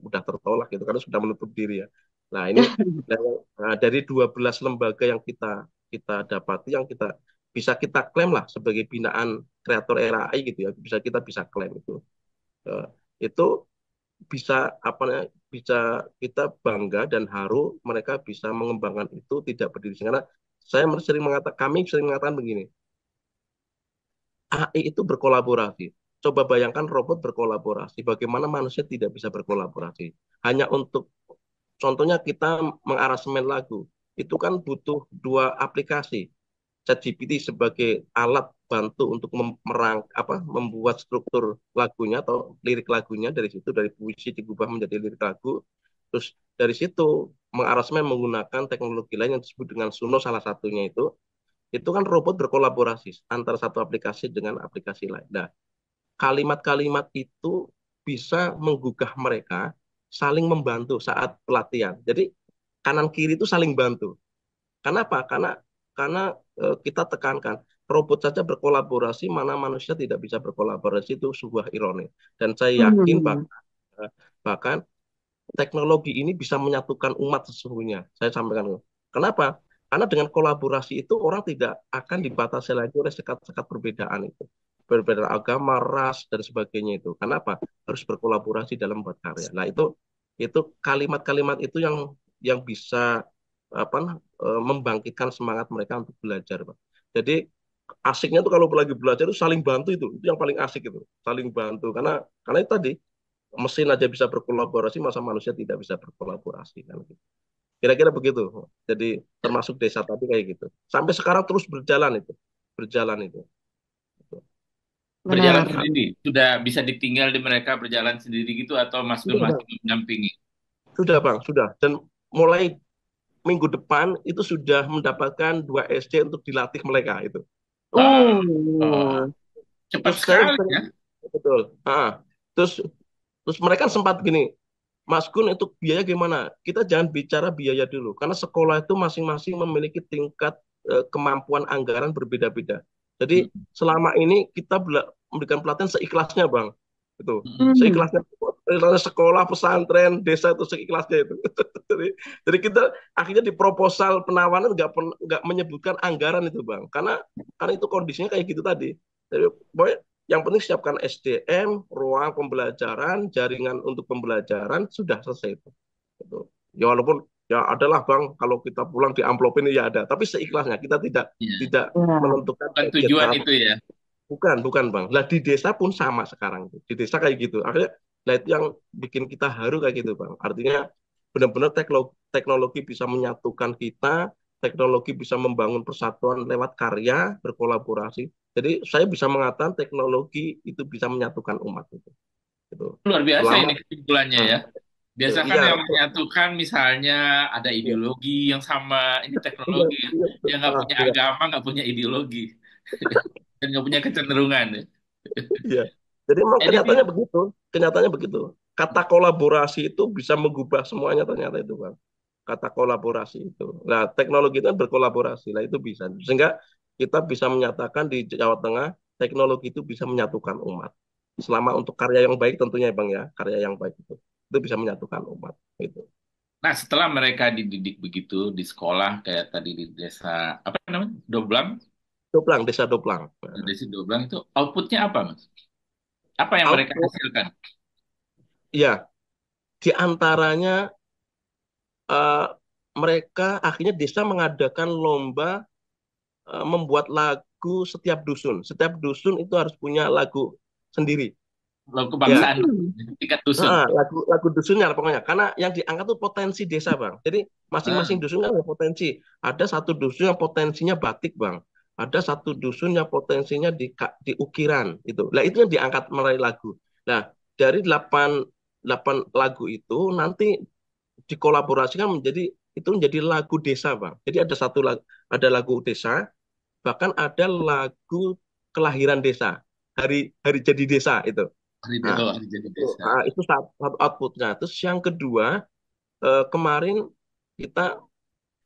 mudah tertolak gitu karena sudah menutup diri ya. Nah, ini dari 12 lembaga yang kita kita dapati, yang kita klaim lah sebagai binaan kreator era AI gitu ya, kita bisa klaim itu. Eh, itu bisa bisa kita bangga dan haru mereka bisa mengembangkan itu tidak berdiri karena kami sering mengatakan begini, AI itu berkolaborasi. Coba bayangkan robot berkolaborasi, bagaimana manusia tidak bisa berkolaborasi hanya untuk contohnya kita mengaransemen lagu, itu kan butuh dua aplikasi. ChatGPT sebagai alat bantu untuk membuat struktur lagunya atau lirik lagunya, dari situ dari puisi diubah menjadi lirik lagu, terus dari situ mengaransemen menggunakan teknologi lain yang disebut dengan Suno, salah satunya itu kan robot berkolaborasi antara satu aplikasi dengan aplikasi lain. Nah, kalimat-kalimat itu bisa menggugah mereka saling membantu saat pelatihan. Jadi kanan kiri itu saling bantu. Kenapa? Karena kita tekankan robot saja berkolaborasi, mana manusia tidak bisa berkolaborasi, itu sebuah ironi. Dan saya yakin hmm. bahkan teknologi ini bisa menyatukan umat sesungguhnya. Saya sampaikan. Kenapa? Karena dengan kolaborasi itu orang tidak akan dibatasi lagi oleh sekat-sekat perbedaan itu. Perbedaan agama, ras, dan sebagainya itu. Kenapa? Harus berkolaborasi dalam membuat karya. Nah, itu kalimat-kalimat itu yang bisa membangkitkan semangat mereka untuk belajar, Pak. Jadi asiknya tuh kalau lagi belajar itu saling bantu, itu yang paling asik itu, saling bantu karena itu tadi mesin aja bisa berkolaborasi, masa manusia tidak bisa berkolaborasi kan gitu. Kira-kira begitu. Jadi termasuk desa tadi kayak gitu. Sampai sekarang terus berjalan itu. Berjalan Benar. sendiri. Sudah bisa ditinggal di mereka berjalan sendiri gitu atau Mas Gun Sudah masih bang, mendampingi? sudah bang, sudah. Dan mulai minggu depan itu sudah mendapatkan 2 SD untuk dilatih mereka itu. Ah, oh, cepat Terus sekali ya. betul. Terus terus mereka sempat gini, Mas Gun untuk biaya gimana? Kita jangan bicara biaya dulu, karena sekolah itu masing-masing memiliki tingkat kemampuan anggaran berbeda-beda. Jadi selama ini kita memberikan pelatihan seikhlasnya, Bang. Itu. Hmm. Seikhlasnya sekolah, pesantren, desa itu seikhlasnya itu. Jadi, jadi kita akhirnya di proposal penawaran nggak menyebutkan anggaran itu, Bang. Karena itu kondisinya kayak gitu tadi. Jadi pokoknya yang penting siapkan SDM, ruang pembelajaran, jaringan untuk pembelajaran, sudah selesai itu. Gitu. Ya walaupun ya adalah Bang, kalau kita pulang di amplopin ya ada, tapi seikhlasnya kita tidak Iya. tidak Ya. menentukan Bukan budget tujuan berapa. itu ya. Bukan Bang. Lah di desa pun sama sekarang. Di desa kayak gitu. Akhirnya, nah itu yang bikin kita haru kayak gitu Bang. Artinya benar-benar teknologi bisa menyatukan kita, teknologi bisa membangun persatuan lewat karya, berkolaborasi. Jadi saya bisa mengatakan teknologi itu bisa menyatukan umat itu. Gitu. Luar biasa Selama, ini kesimpulannya nah, ya. Biasa kan iya, yang menyatukan misalnya ada iya, ideologi yang sama, ini iya, teknologi iya, yang nggak ah, punya iya, agama, nggak punya ideologi, dan nggak punya kecenderungan. Ya. iya. Jadi memang kenyataannya Editing, begitu, kenyataannya begitu. Kata kolaborasi itu bisa mengubah semuanya ternyata itu Bang. Kata kolaborasi itu. Nah, teknologi itu kan berkolaborasi, lah itu bisa. Sehingga kita bisa menyatakan di Jawa Tengah, teknologi itu bisa menyatukan umat. Selama untuk karya yang baik tentunya ya Bang ya, karya yang baik itu bisa menyatukan umat. Itu. nah setelah mereka dididik begitu di sekolah kayak tadi di desa apa namanya Doblang, Doplang, desa Doplang. di Nah, desa Doblang itu outputnya apa mas? Apa yang mereka output, hasilkan? ya, di antaranya eh, mereka akhirnya desa mengadakan lomba membuat lagu setiap dusun. Setiap dusun itu harus punya lagu sendiri. Lalu Ya, kebangsaan Hmm. tingkat dusun. lagu dusunnya lah pokoknya. Karena yang diangkat tuh potensi desa, Bang. Jadi Ah, masing-masing dusun kan ada potensi. Ada satu dusun yang potensinya batik, Bang. Ada satu dusun yang potensinya di ukiran itu. Nah, itu yang diangkat melalui lagu. Nah, dari delapan lagu itu nanti dikolaborasikan menjadi lagu desa, Bang. Jadi ada lagu desa, bahkan ada lagu kelahiran desa, hari hari jadi desa itu. Nah, hari jadi desa. itu satu outputnya. Terus yang kedua, kemarin kita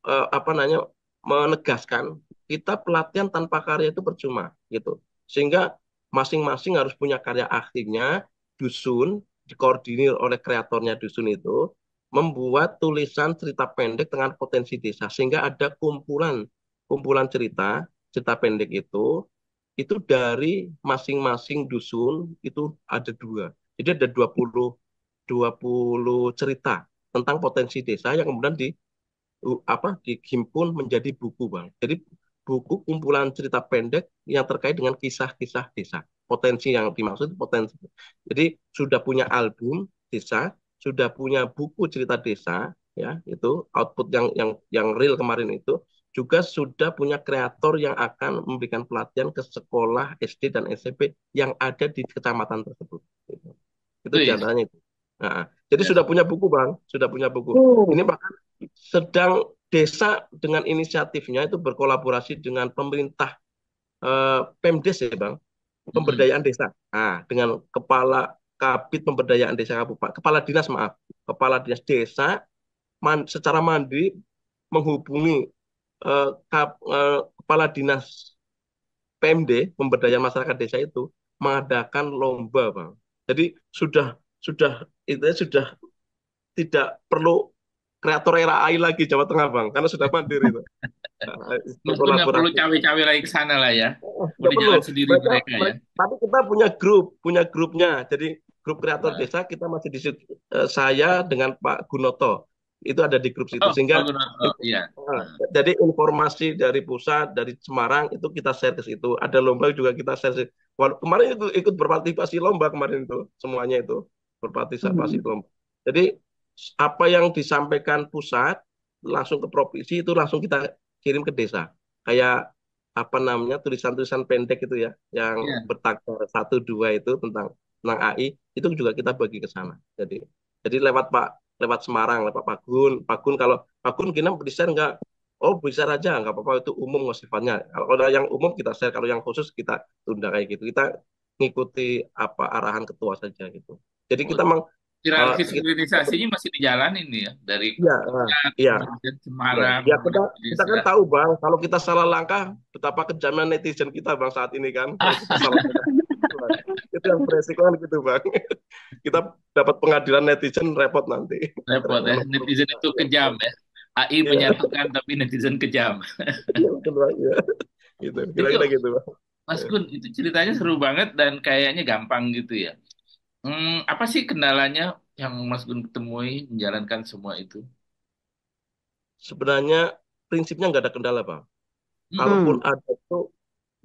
apa namanya menegaskan kita pelatihan tanpa karya itu percuma gitu. Sehingga masing-masing harus punya karya akhirnya, dusun dikoordinir oleh kreatornya dusun itu membuat tulisan cerita pendek dengan potensi desa sehingga ada kumpulan kumpulan cerita cerita pendek itu dari masing-masing dusun itu ada dua. Jadi ada 20 cerita tentang potensi desa yang kemudian dihimpun menjadi buku, Bang. Jadi buku kumpulan cerita pendek yang terkait dengan kisah-kisah desa. Potensi yang dimaksud potensi. Jadi sudah punya album desa, sudah punya buku cerita desa, ya itu output yang real kemarin itu juga sudah punya kreator yang akan memberikan pelatihan ke sekolah SD dan SMP yang ada di kecamatan tersebut. Itu Itu diantaranya itu. Nah, jadi ya. sudah punya buku, Bang, sudah punya buku. Oh. Ini bahkan sedang desa dengan inisiatifnya itu berkolaborasi dengan pemerintah Pemdes ya Bang, Mm-mm. pemberdayaan desa. Nah, dengan kepala Kabid Pemberdayaan Desa Kabupaten, kepala dinas maaf, kepala dinas desa secara mandiri menghubungi kepala dinas PMD Pemberdayaan Masyarakat Desa itu mengadakan lomba Bang. Jadi sudah itu sudah tidak perlu kreator era AI lagi Jawa Tengah Bang, karena sudah mandiri itu. Nah, Mas Gun nggak perlu berkolaborasi. cawe-cawe lagi ke sana lah ya. Nggak Udah perlu. jalan sendiri Mereka, mereka ya. tapi kita punya grupnya. Jadi grup kreator Nah. desa kita masih di situ. Saya dengan Pak Gunoto itu ada di grup situ. Oh, Sehingga bagus. Oh, iya. Nah. jadi informasi dari pusat dari Semarang itu kita share ke situ. Ada lomba juga kita share. Kemarin itu ikut berpartisipasi lomba kemarin itu semuanya itu berpartisipasi Hmm. lomba. Jadi apa yang disampaikan pusat langsung ke provinsi itu langsung kita kirim ke desa. Kayak apa namanya tulisan-tulisan pendek itu ya yang Iya. bertagar satu dua itu tentang AI itu juga kita bagi ke sana. Jadi lewat Semarang, lewat Pak Gun kalau Pak Gun kita bisa nggak? Oh bisa aja, nggak apa-apa itu umum kok sifatnya. Kalau ada yang umum kita share, kalau yang khusus kita tunda kayak gitu. Kita ngikuti apa arahan ketua saja gitu. Jadi Oh, kita Kita, Revitalisasinya masih dijalanin nih ya dari ya, pusat, ya, kemudian ya, Semarang, ya kita kemudian ke kita desa. kan tahu bang, kalau kita salah langkah, betapa kejamnya netizen kita bang saat ini kan, kalau kita salah langkah, itu, Bang. Itu yang beresiko kan gitu bang. Kita dapat pengadilan netizen repot nanti, Repot repot ya, karena forum netizen kita. itu Ya, kejam ya. AI ya, menyatukan tapi netizen kejam. ya, betul bang, ya, gitu, Itu kira-kira gitu bang. Mas Ya. Gun, itu ceritanya seru banget dan kayaknya gampang gitu ya. Apa sih kendalanya yang Mas Gun temui menjalankan semua itu? Sebenarnya prinsipnya nggak ada kendala bang. Kalaupun Hmm. ada itu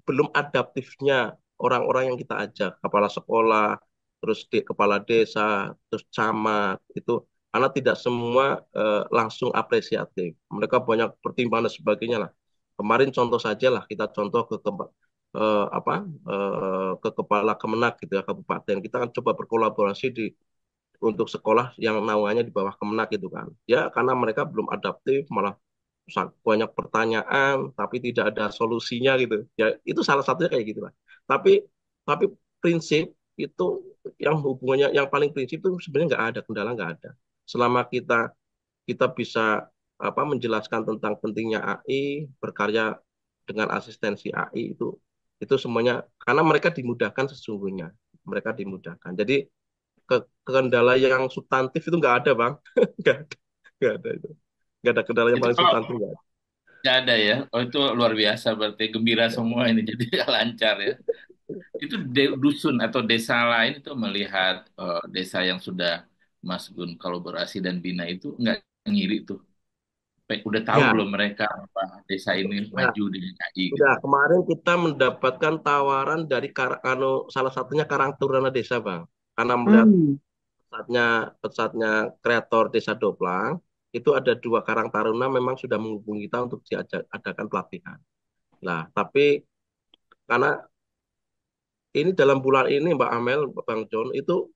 belum adaptifnya orang-orang yang kita ajak, kepala sekolah, terus kepala desa, terus camat, itu karena tidak semua langsung apresiatif. Mereka banyak pertimbangan dan sebagainya lah. Kemarin contoh saja lah, kita contoh apa ke kepala Kemenak gitu ya kabupaten. Kita akan coba berkolaborasi untuk sekolah yang naungannya di bawah Kemenak gitu kan. Ya karena mereka belum adaptif, malah banyak pertanyaan tapi tidak ada solusinya gitu ya, itu salah satunya kayak gitu lah. Tapi tapi prinsip itu yang hubungannya yang paling prinsip itu sebenarnya nggak ada kendala, nggak ada selama kita kita bisa menjelaskan tentang pentingnya AI, berkarya dengan asistensi AI, itu semuanya karena mereka dimudahkan, sesungguhnya mereka dimudahkan. Jadi kendala yang substantif itu nggak ada bang. nggak ada nggak ada itu, nggak ada kendala yang Itu paling kalau substantif, nggak ada. nggak ada ya, oh itu luar biasa berarti gembira semua ini jadi lancar ya. Itu dusun atau desa lain itu melihat desa yang sudah Mas Gun kolaborasi dan bina itu nggak ngiri tuh. Udah tahu Ya, belum mereka apa desa ini ya, maju dengan AI gitu. udah kemarin kita mendapatkan tawaran dari salah satunya Karang Taruna Desa, Bang. Karena melihat Hmm. pesatnya kreator Desa Doplang, itu ada dua Karang Taruna memang sudah menghubungi kita untuk diadakan pelatihan. Nah, tapi karena ini dalam bulan ini Mbak Amel, Bang John, itu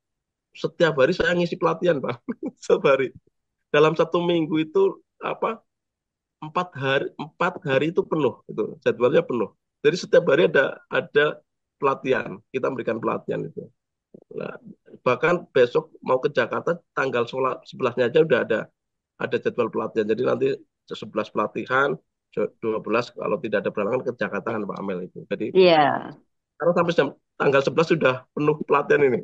setiap hari saya ngisi pelatihan, Bang. Setiap hari. Dalam 1 minggu itu apa 4 hari itu penuh, itu jadwalnya penuh. Jadi setiap hari ada pelatihan, kita memberikan pelatihan itu. Nah, bahkan besok mau ke Jakarta tanggal 11-nya aja udah ada jadwal pelatihan. Jadi nanti 11 pelatihan, 12 kalau tidak ada berhalangan ke Jakarta kan Pak Amel itu. Jadi Iya. karena sampai tanggal 11 sudah penuh pelatihan ini.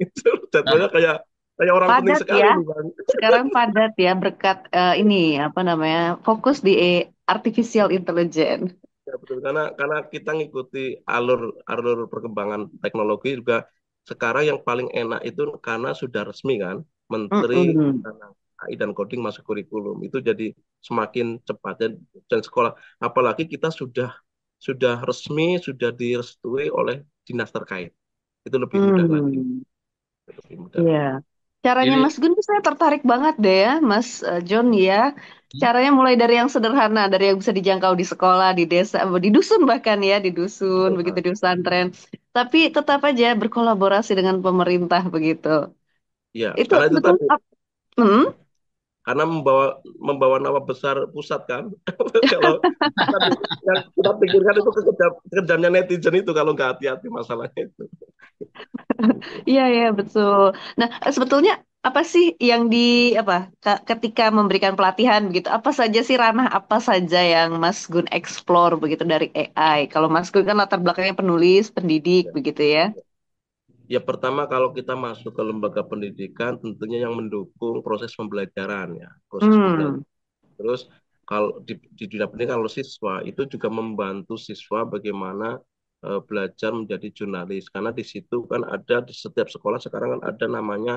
Jadwalnya kayak kayak orang penting Padat sekali ya. nih Bang. Sekarang padat ya berkat ini apa namanya fokus di artificial intelligence. Ya, betul. Karena kita ngikuti alur alur perkembangan teknologi juga. Sekarang yang paling enak itu karena sudah resmi kan, Menteri Mm-mm. AI dan Coding masuk kurikulum. Itu jadi semakin cepat, dan sekolah. Apalagi kita sudah resmi, sudah direstui oleh dinas terkait. Itu lebih mudah lagi. Hmm. Lebih mudah Iya. lagi. Caranya Jadi Mas Gun tuh saya tertarik banget deh ya, Mas John ya. Caranya mulai dari yang sederhana, dari yang bisa dijangkau di sekolah, di desa, di dusun bahkan ya, di dusun, Betul, begitu Pak. di pesantren. Tapi tetap aja berkolaborasi dengan pemerintah begitu. Iya, Itu karena itu betul. tadi. Hmm? Karena membawa membawa nama besar pusat kan. Kalau tadi yang kita pikirkan itu kerjanya netizen itu kalau nggak hati-hati masalahnya itu. Iya, iya, betul. Nah, sebetulnya apa sih yang apa ketika memberikan pelatihan begitu, apa saja sih ranah apa saja yang Mas Gun explore begitu dari AI? Kalau Mas Gun kan latar belakangnya penulis, pendidik Ya. begitu ya. Ya pertama kalau kita masuk ke lembaga pendidikan tentunya yang mendukung proses pembelajaran ya, proses pembelajaran. Hmm. Terus kalau di dunia pendidikan kalau siswa itu juga membantu siswa bagaimana belajar menjadi jurnalis karena di situ kan ada di setiap sekolah sekarang kan ada namanya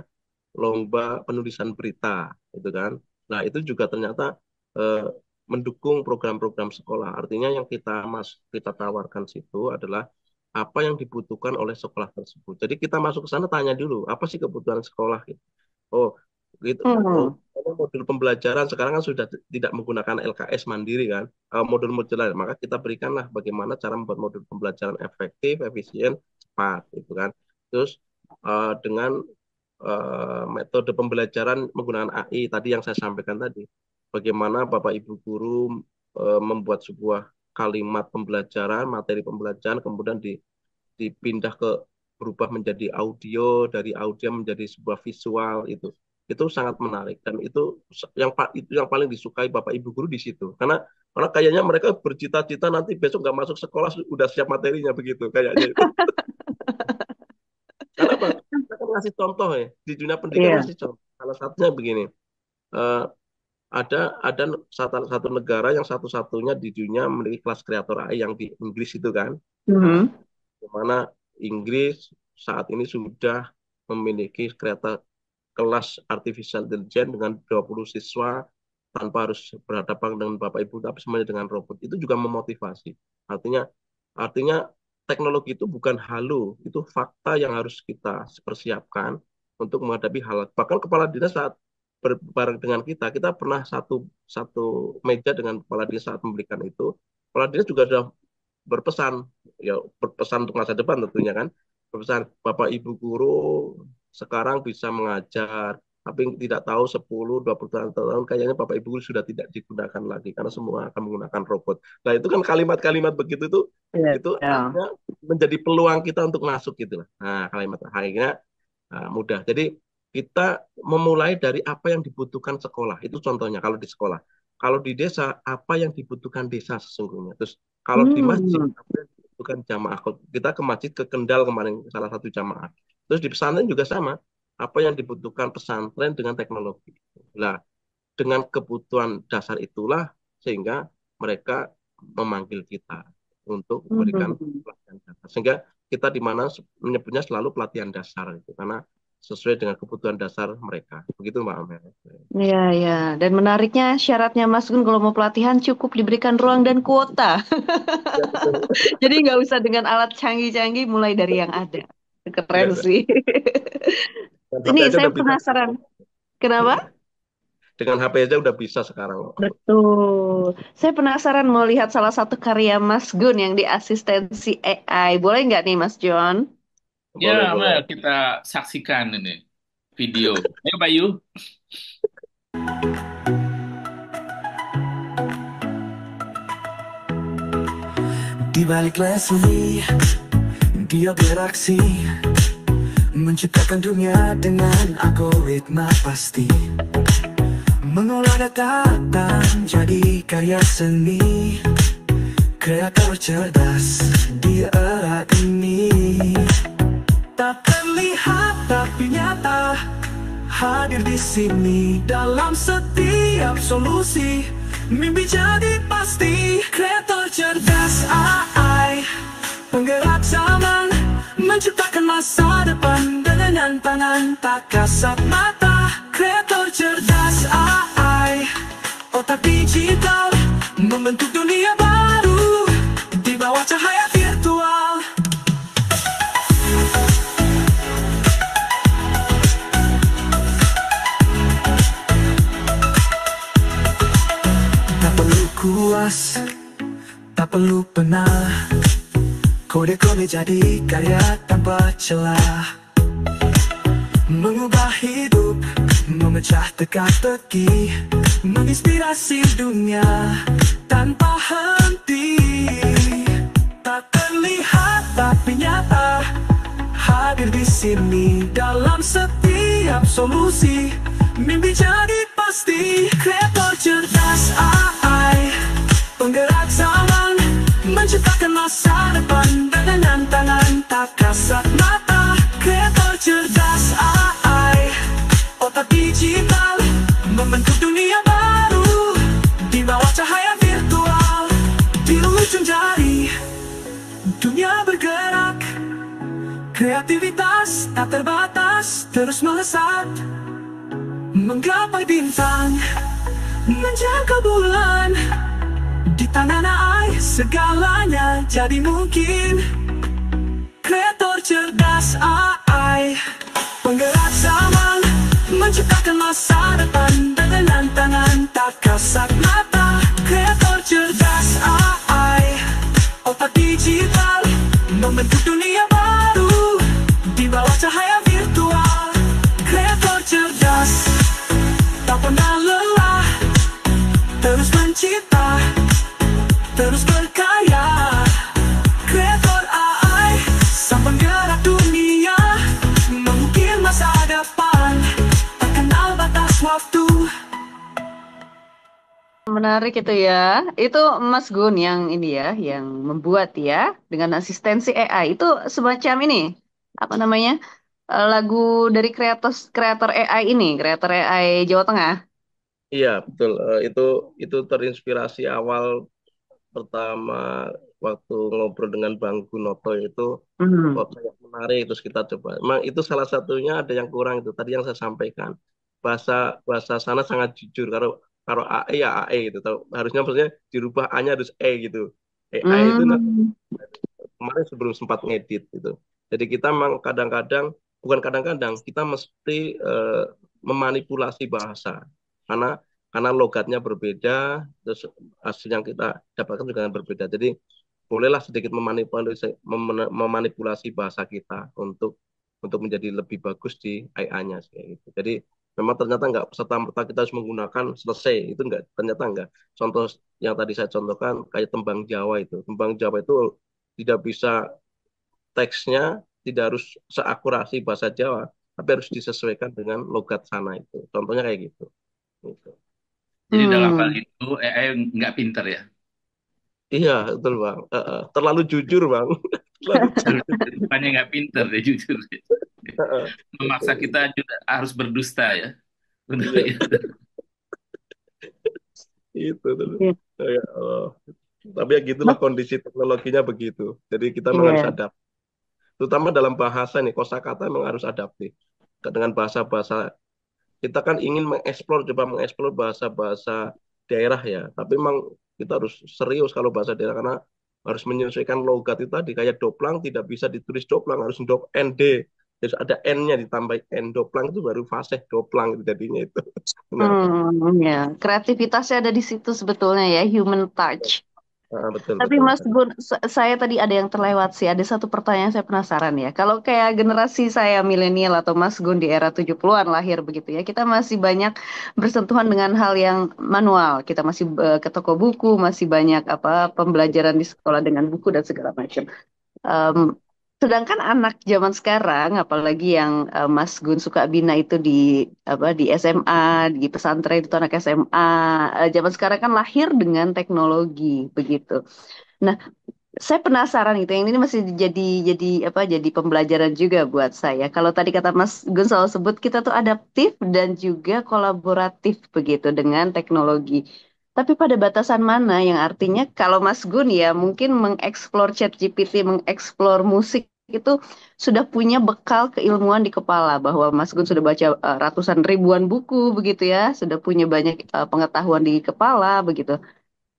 lomba penulisan berita gitu kan. Nah, itu juga ternyata eh, mendukung program-program sekolah. Artinya yang kita tawarkan situ adalah apa yang dibutuhkan oleh sekolah tersebut. Jadi kita masuk ke sana tanya dulu, apa sih kebutuhan sekolah gitu. Oh, gitu. Oh, Hmm. modul pembelajaran sekarang kan sudah tidak menggunakan LKS mandiri kan, modul-modul lain. Maka kita berikanlah bagaimana cara membuat modul pembelajaran efektif, efisien, cepat, gitu kan. Terus dengan metode pembelajaran menggunakan AI tadi yang saya sampaikan tadi. Bagaimana Bapak Ibu guru membuat sebuah kalimat pembelajaran, materi pembelajaran, kemudian dipindah berubah menjadi audio, dari audio menjadi sebuah visual itu. itu sangat menarik dan itu yang paling disukai Bapak Ibu guru di situ karena kayaknya mereka bercita-cita nanti besok nggak masuk sekolah udah siap materinya begitu kayaknya itu. Karena apa? Kita kan ngasih contoh ya di dunia pendidikan Iya. ngasih contoh. Salah satunya begini, eh, ada satu negara yang satu-satunya di dunia memiliki kelas kreator AI yang di Inggris itu kan. Nah, Mhm. di mana Inggris saat ini sudah memiliki kereta kelas artificial intelligence dengan 20 siswa tanpa harus berhadapan dengan Bapak Ibu tapi semuanya dengan robot. Itu juga memotivasi. Artinya artinya teknologi itu bukan halu, itu fakta yang harus kita persiapkan untuk menghadapi hal. Bahkan kepala dinas saat bareng dengan kita pernah satu satu meja dengan kepala dinas saat memberikan itu. Kepala dinas juga sudah berpesan, ya berpesan untuk masa depan tentunya kan, berpesan Bapak Ibu guru sekarang bisa mengajar, tapi tidak tahu 10-20 tahun kayaknya Bapak Ibu guru sudah tidak digunakan lagi karena semua akan menggunakan robot. Nah itu kan kalimat-kalimat begitu tuh Iya. itu Iya. artinya menjadi peluang kita untuk masuk gitu lah. Nah kalimat akhirnya mudah. Jadi kita memulai dari apa yang dibutuhkan sekolah. Itu contohnya kalau di sekolah. Kalau di desa, apa yang dibutuhkan desa sesungguhnya. Terus kalau di masjid, Hmm. apa yang dibutuhkan jamaah. Kita ke masjid, ke Kendal kemarin, salah satu jamaah. Terus di pesantren juga sama. Apa yang dibutuhkan pesantren dengan teknologi. Nah, dengan kebutuhan dasar itulah sehingga mereka memanggil kita untuk memberikan Hmm. pelatihan dasar. Sehingga kita di mana menyebutnya selalu pelatihan dasar itu karena sesuai dengan kebutuhan dasar mereka. Begitu Mbak Amel. Iya, iya. Dan menariknya syaratnya Mas Gun kalau mau pelatihan cukup diberikan ruang dan kuota. Ya betul. Jadi nggak usah dengan alat canggih-canggih, mulai dari yang ada. Keren Ya, sih. dengan HP Ini aja saya udah bisa. penasaran. Kenapa? Dengan HP aja udah bisa sekarang. Betul. Saya penasaran mau lihat salah satu karya Mas Gun yang di asistensi AI. Boleh nggak nih Mas John? Ya, Boleh, Mel, boleh. kita saksikan ini video. Ayo, Bayu. Di balik layar sunyi, dia beraksi, menciptakan dunia dengan algoritma pasti, mengolah data dan jadi karya seni, kreator cerdas di era ini. Tak terlihat tapi nyata, hadir di sini dalam setiap solusi. Mimpi jadi pasti, kreator cerdas AI, penggerak zaman, menciptakan masa depan dengan tangan tak kasat mata. Kreator cerdas AI, otak digital, membentuk dunia baru di bawah cahaya virtual. Tak perlu kuas, tak perlu penal, kode-kode jadi karya tanpa celah, mengubah hidup, memecah teka-teki, menginspirasi dunia tanpa henti. Tak terlihat tapi nyata, hadir di sini dalam setiap solusi. Mimpi jadi pasti, kreator cerdas AI, penggerak zaman, menciptakan masa depan dengan tangan tak kasat mata. Kreator cerdas AI, otak digital, membentuk dunia baru di bawah cahaya virtual. Di ujung jari, dunia bergerak, kreativitas tak terbatas, terus melesat, menggapai bintang, menjangkau bulan. Di tangan AI segalanya jadi mungkin. Kreator cerdas AI, penggerak zaman, menciptakan masa depan dengan tangan tak kasat mata. Kreator cerdas AI, otak digital, membentuk dunia baru di bawah cahaya virtual. Kreator cerdas, tak pernah lelah, terus mencipta, terus berkarya. Kreator AI, sang penggerak dunia, mengukir masa depan, tak kenal menarik itu ya. Itu Mas Gun yang ini ya, yang membuat ya dengan asistensi AI. Itu semacam ini, apa namanya? Lagu dari kreator AI ini, kreator AI Jawa Tengah. Iya, betul. Itu terinspirasi awal pertama waktu ngobrol dengan Bang Gunoto itu, Hmm. kok kayak menarik terus kita coba. Emang itu salah satunya ada yang kurang itu tadi yang saya sampaikan. Bahasa bahasa sana sangat jujur. Kalau kalau AE ya AE gitu. Harusnya maksudnya dirubah A-nya harus E gitu. AI itu Hmm. kemarin sebelum sempat ngedit gitu. Jadi kita memang kadang-kadang, bukan kadang-kadang, kita mesti memanipulasi bahasa karena logatnya berbeda, terus hasil yang kita dapatkan juga berbeda. Jadi bolehlah sedikit memanipulasi bahasa kita untuk menjadi lebih bagus di AI-nya kayak gitu. Jadi memang ternyata nggak serta-merta kita harus menggunakan selesai, itu nggak, ternyata nggak. Contoh yang tadi saya contohkan kayak tembang Jawa itu, tidak bisa, teksnya tidak harus seakurasi bahasa Jawa, tapi harus disesuaikan dengan logat sana itu. Contohnya kayak gitu. Gitu. Jadi dalam hal Hmm. itu AI nggak pinter ya. Iya, betul Bang. Terlalu jujur Bang. Terlalu jujur. Bukannya nggak pinter deh jujur. Memaksa Betul. kita juga harus berdusta ya. Untuk Iya, itu. itu tuh. Iya. Ya Allah. Tapi ya gitulah Mas, kondisi teknologinya begitu. Jadi kita memang harus iya. adaptif. Terutama dalam bahasa nih, kosakata memang harus adaptif. Dengan bahasa-bahasa, kita kan ingin coba mengeksplor bahasa-bahasa daerah ya. Tapi memang kita harus serius kalau bahasa daerah karena harus menyesuaikan logat itu tadi. Kayak doplang tidak bisa ditulis doplang, harus dop ND. Terus ada N-nya ditambah N, doplang itu baru fasih doplang itu jadinya itu. Benar, Pak. Ya. Kreativitasnya ada di situ sebetulnya ya, human touch. Ah, betul, Tapi betul. Mas Gun, saya tadi ada yang terlewat sih. Ada satu pertanyaan saya penasaran ya. Kalau kayak generasi saya milenial atau Mas Gun di era 70-an lahir begitu ya, kita masih banyak bersentuhan dengan hal yang manual. Kita masih ke toko buku, masih banyak apa pembelajaran di sekolah dengan buku dan segala macam. Em, Sedangkan anak zaman sekarang, apalagi yang Mas Gun suka bina itu di apa di SMA, di pesantren itu anak SMA, zaman sekarang kan lahir dengan teknologi begitu. Nah, saya penasaran gitu. Yang ini masih jadi apa? Jadi pembelajaran juga buat saya. Kalau tadi kata Mas Gun selalu sebut kita tuh adaptif dan juga kolaboratif begitu dengan teknologi. Tapi pada batasan mana yang artinya kalau Mas Gun ya mungkin mengeksplor ChatGPT, mengeksplor musik itu sudah punya bekal keilmuan di kepala bahwa Mas Gun sudah baca ratusan ribuan buku begitu ya, sudah punya banyak pengetahuan di kepala begitu.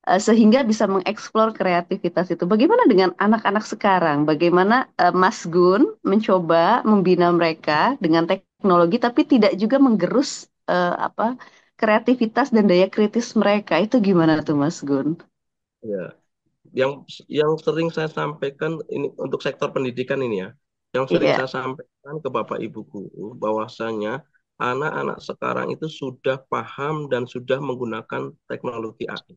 Sehingga bisa mengeksplor kreativitas itu. Bagaimana dengan anak-anak sekarang? Bagaimana Mas Gun mencoba membina mereka dengan teknologi, tapi tidak juga menggerus apa kreativitas dan daya kritis mereka? Itu gimana tuh, Mas Gun? Ya. Yang yang sering saya sampaikan ini untuk sektor pendidikan ini ya. Yang sering Iya. saya sampaikan ke Bapak Ibu guru bahwasanya anak-anak sekarang itu sudah paham dan sudah menggunakan teknologi AI.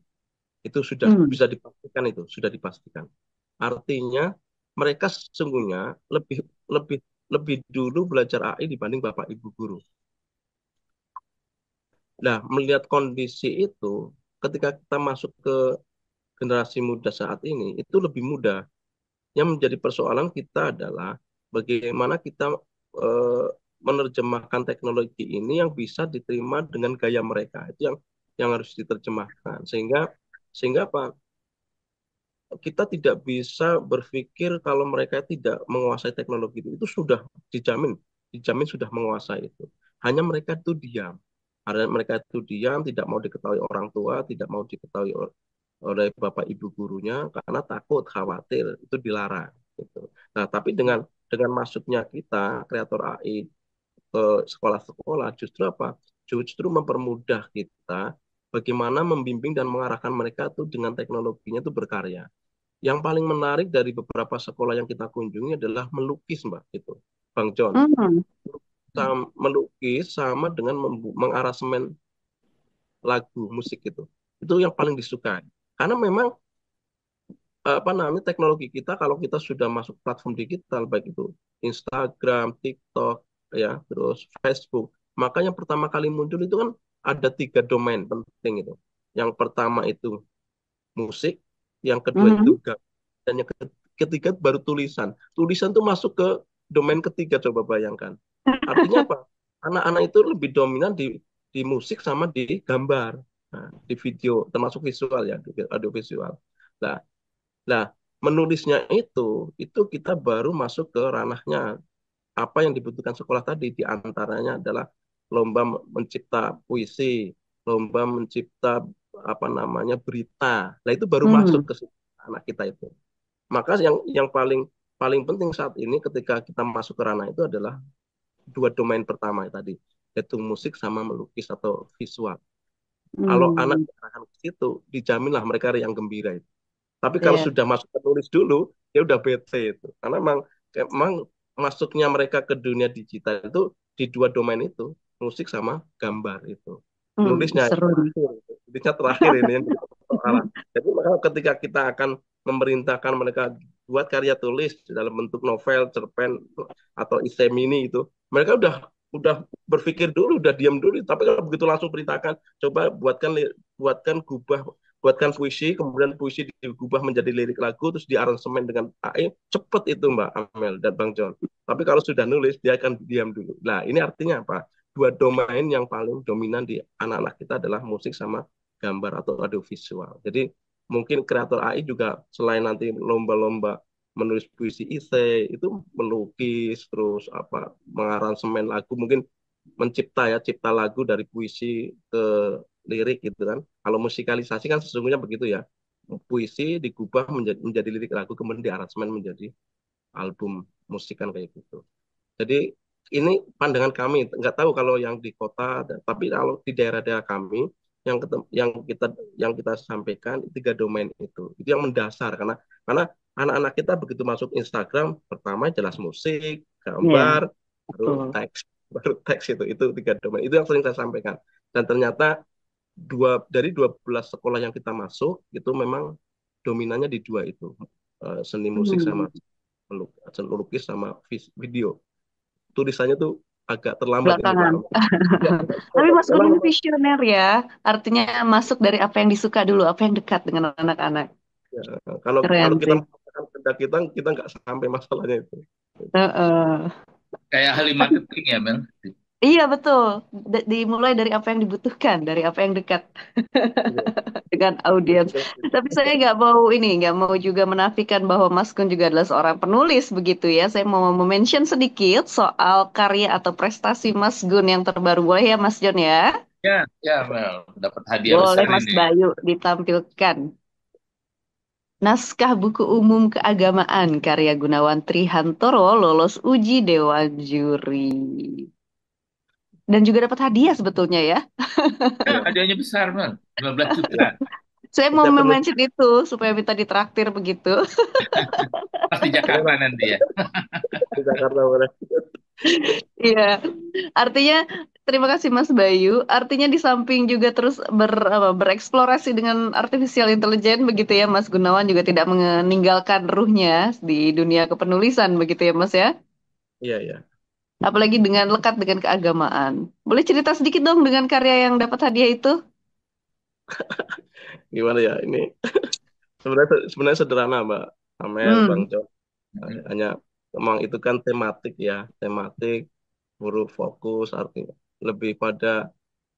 Itu sudah Hmm. bisa dipastikan, itu sudah dipastikan. Artinya mereka sesungguhnya lebih lebih lebih dulu belajar AI dibanding Bapak Ibu guru. Nah, melihat kondisi itu, ketika kita masuk ke generasi muda saat ini, itu lebih mudah. Yang menjadi persoalan kita adalah bagaimana kita eh, menerjemahkan teknologi ini yang bisa diterima dengan gaya mereka. Itu yang harus diterjemahkan. Sehingga apa? Kita tidak bisa berpikir kalau mereka tidak menguasai teknologi itu. Itu sudah dijamin, dijamin sudah menguasai itu. Hanya mereka itu diam. Karena mereka itu diam, tidak mau diketahui orang tua, tidak mau diketahui oleh bapak ibu gurunya karena takut, khawatir, itu dilarang. Gitu. Nah, tapi dengan masuknya kita kreator AI ke sekolah-sekolah, justru apa? Justru mempermudah kita bagaimana membimbing dan mengarahkan mereka tuh dengan teknologinya itu berkarya. Yang paling menarik dari beberapa sekolah yang kita kunjungi adalah melukis, Mbak, itu. Bang John, Hmm. melukis sama dengan mengaransemen lagu musik itu. Itu yang paling disukai. Karena memang apa namanya teknologi kita kalau kita sudah masuk platform digital baik itu Instagram, TikTok, ya, terus Facebook, maka yang pertama kali muncul itu kan ada tiga domain penting itu. Yang pertama itu musik, yang kedua Mhm. itu gambar, dan yang ketiga baru tulisan. Tulisan tuh masuk ke domain ketiga, coba bayangkan. Artinya apa? Anak-anak itu lebih dominan di musik sama di gambar, nah, di video, termasuk visual ya, di audio visual. Nah, nah menulisnya itu kita baru masuk ke ranahnya apa yang dibutuhkan sekolah tadi, di antaranya adalah lomba mencipta puisi, lomba mencipta apa namanya berita. Nah, itu baru masuk Mhm. ke anak kita itu. Maka yang paling paling penting saat ini ketika kita masuk ke ranah itu adalah dua domain pertama tadi, yaitu musik sama melukis atau visual. Kalau anak Hmm. diarahkan ke situ, dijaminlah mereka yang gembira itu. Tapi kalau Iya. sudah masuk penulis dulu, dia udah bete itu. Karena emang masuknya mereka ke dunia digital itu di dua domain itu, musik sama gambar itu. Nulisnya Seru nih. terakhir, nulisnya terakhir ini yang jadi persoalan. Jadi maka ketika kita akan memerintahkan mereka buat karya tulis dalam bentuk novel, cerpen atau esai mini itu, mereka udah berpikir dulu, udah diam dulu. Tapi kalau begitu langsung perintahkan, coba buatkan puisi, kemudian puisi diubah menjadi lirik lagu, terus diaransemen dengan AI, cepet itu Mbak Amel dan Bang John. Tapi kalau sudah nulis, dia akan diam dulu. Nah, ini artinya apa? Dua domain yang paling dominan di anak-anak kita adalah musik sama gambar atau audiovisual. Jadi mungkin kreator AI juga selain nanti lomba-lomba menulis puisi isei, itu melukis, terus apa mengaransemen lagu, mungkin cipta lagu dari puisi ke lirik gitu kan. Kalau musikalisasi kan sesungguhnya begitu ya. Puisi digubah menjadi lirik lagu, kemudian diaransemen menjadi album musik kan kayak gitu. Jadi ini pandangan kami, nggak tahu kalau yang di kota, tapi kalau di daerah-daerah kami yang kita sampaikan tiga domain itu yang mendasar karena anak-anak kita begitu masuk Instagram pertama jelas musik, Iya, gambar, baru betul. teks, baru teks itu tiga domain itu yang sering saya sampaikan. Dan ternyata dari 12 sekolah yang kita masuk itu memang dominannya di dua itu. Seni musik Hmm. sama lukis sama video. Tulisannya tuh agak terlambat ini Pak. Belakangan. Ya, Tapi Mas Gun memang, ini memang visioner ya. Artinya masuk dari apa yang disuka dulu, apa yang dekat dengan anak-anak. ya, kalau Keren kalau kita sih. mengatakan kehendak kita nggak sampai masalahnya itu. Heeh. Kayak ahli marketing ya, Mel. Iya betul. Dimulai dari apa yang dibutuhkan, dari apa yang dekat Iya, dengan audiens. kira-kira gitu. Tapi saya nggak mau juga menafikan bahwa Mas Gun juga adalah seorang penulis begitu ya. Saya mau mention sedikit soal karya atau prestasi Mas Gun yang terbaru. Boleh ya Mas John ya? Ya, ya, Mel. Dapat hadiah Boleh besar Mas ini. Bayu ditampilkan. Naskah Buku Umum Keagamaan karya Gunawan Trihantoro lolos uji Dewan Juri. Dan juga dapat hadiah sebetulnya ya. Ya, hadiahnya besar, Mel. 15 juta. Saya mau Setiap penulis mention itu supaya minta ditraktir begitu. Pasti Jakarta boleh nanti ya. di Jakarta boleh. Iya, artinya terima kasih Mas Bayu. Artinya di samping juga terus bereksplorasi dengan artificial intelligence begitu ya, Mas Gunawan juga tidak meninggalkan ruhnya di dunia kepenulisan begitu ya, Mas ya. Iya iya. Apalagi dengan lekat dengan keagamaan. Boleh cerita sedikit dong dengan karya yang dapat hadiah itu? Gimana ya ini? Sebenarnya sederhana Mbak Amel, Bang Hmm. Jo. Hanya memang itu kan tematik ya, tematik huruf fokus artinya lebih pada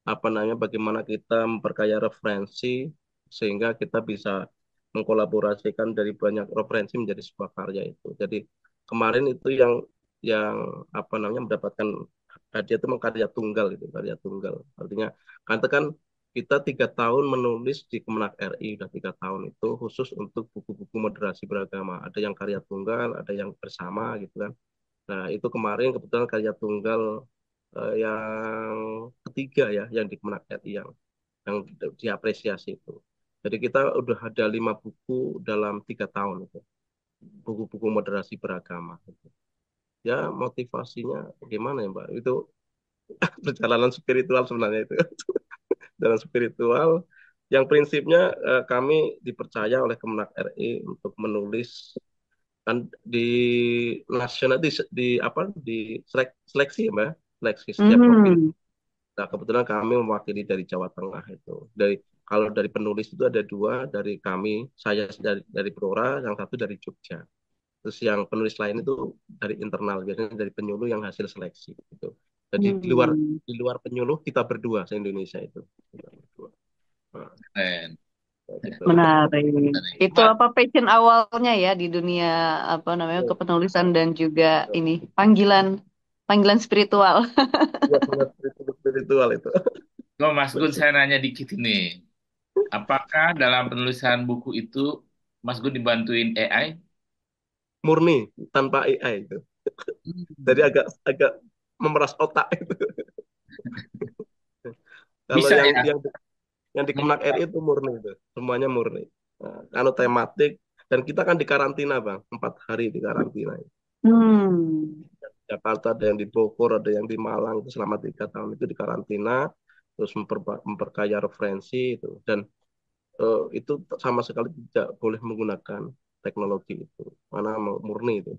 apa namanya bagaimana kita memperkaya referensi sehingga kita bisa mengkolaborasikan dari banyak referensi menjadi sebuah karya itu. Jadi kemarin itu yang apa namanya mendapatkan hadiah itu karya tunggal itu karya tunggal. Artinya kan kita 3 tahun menulis di Kemenak RI udah 3 tahun itu khusus untuk buku-buku moderasi beragama. Ada yang karya tunggal, ada yang bersama gitu kan. Nah, itu kemarin kebetulan karya tunggal yang ketiga ya, yang di Kemenak RI yang diapresiasi itu. Jadi kita udah ada 5 buku dalam 3 tahun itu, buku-buku moderasi beragama. Gitu. Ya motivasinya gimana ya Mbak? Itu perjalanan spiritual sebenarnya itu, dalam spiritual yang prinsipnya kami dipercaya oleh Kemenak RI untuk menulis kan di nasional di apa di seleksi ya Mbak, seleksi setiap provinsi. Mhm. Nah, kebetulan kami mewakili dari Jawa Tengah itu. Dari Kalau dari penulis itu ada dua dari kami, saya dari Prora, yang satu dari Jogja. Terus yang penulis lain itu dari internal, biasanya dari penyuluh yang hasil seleksi gitu. Jadi Hmm, di luar penyuluh kita berdua se-Indonesia itu. Kita berdua. Nah, Keren. kayak gitu. menarik. Menarik. Itu apa passion awalnya ya di dunia apa namanya Ya, kepenulisan dan juga ini panggilan panggilan spiritual. ya, sangat spiritual itu. Oh, Mas Gun, saya nanya dikit ini. Apakah dalam penulisan buku itu Mas Gun dibantuin AI? Murni tanpa AI itu. Jadi Hmm. agak agak memeras otak itu. Kalau Bisa ya? yang di Kemenak RI itu murni itu, semuanya murni. Nah, anu tematik dan kita kan di karantina bang, 4 hari di karantina. Hmm. Jakarta ada yang di Bogor, ada yang di Malang itu selama 3 tahun itu di karantina, terus memperkaya referensi itu dan itu sama sekali tidak boleh menggunakan teknologi itu, mana murni itu.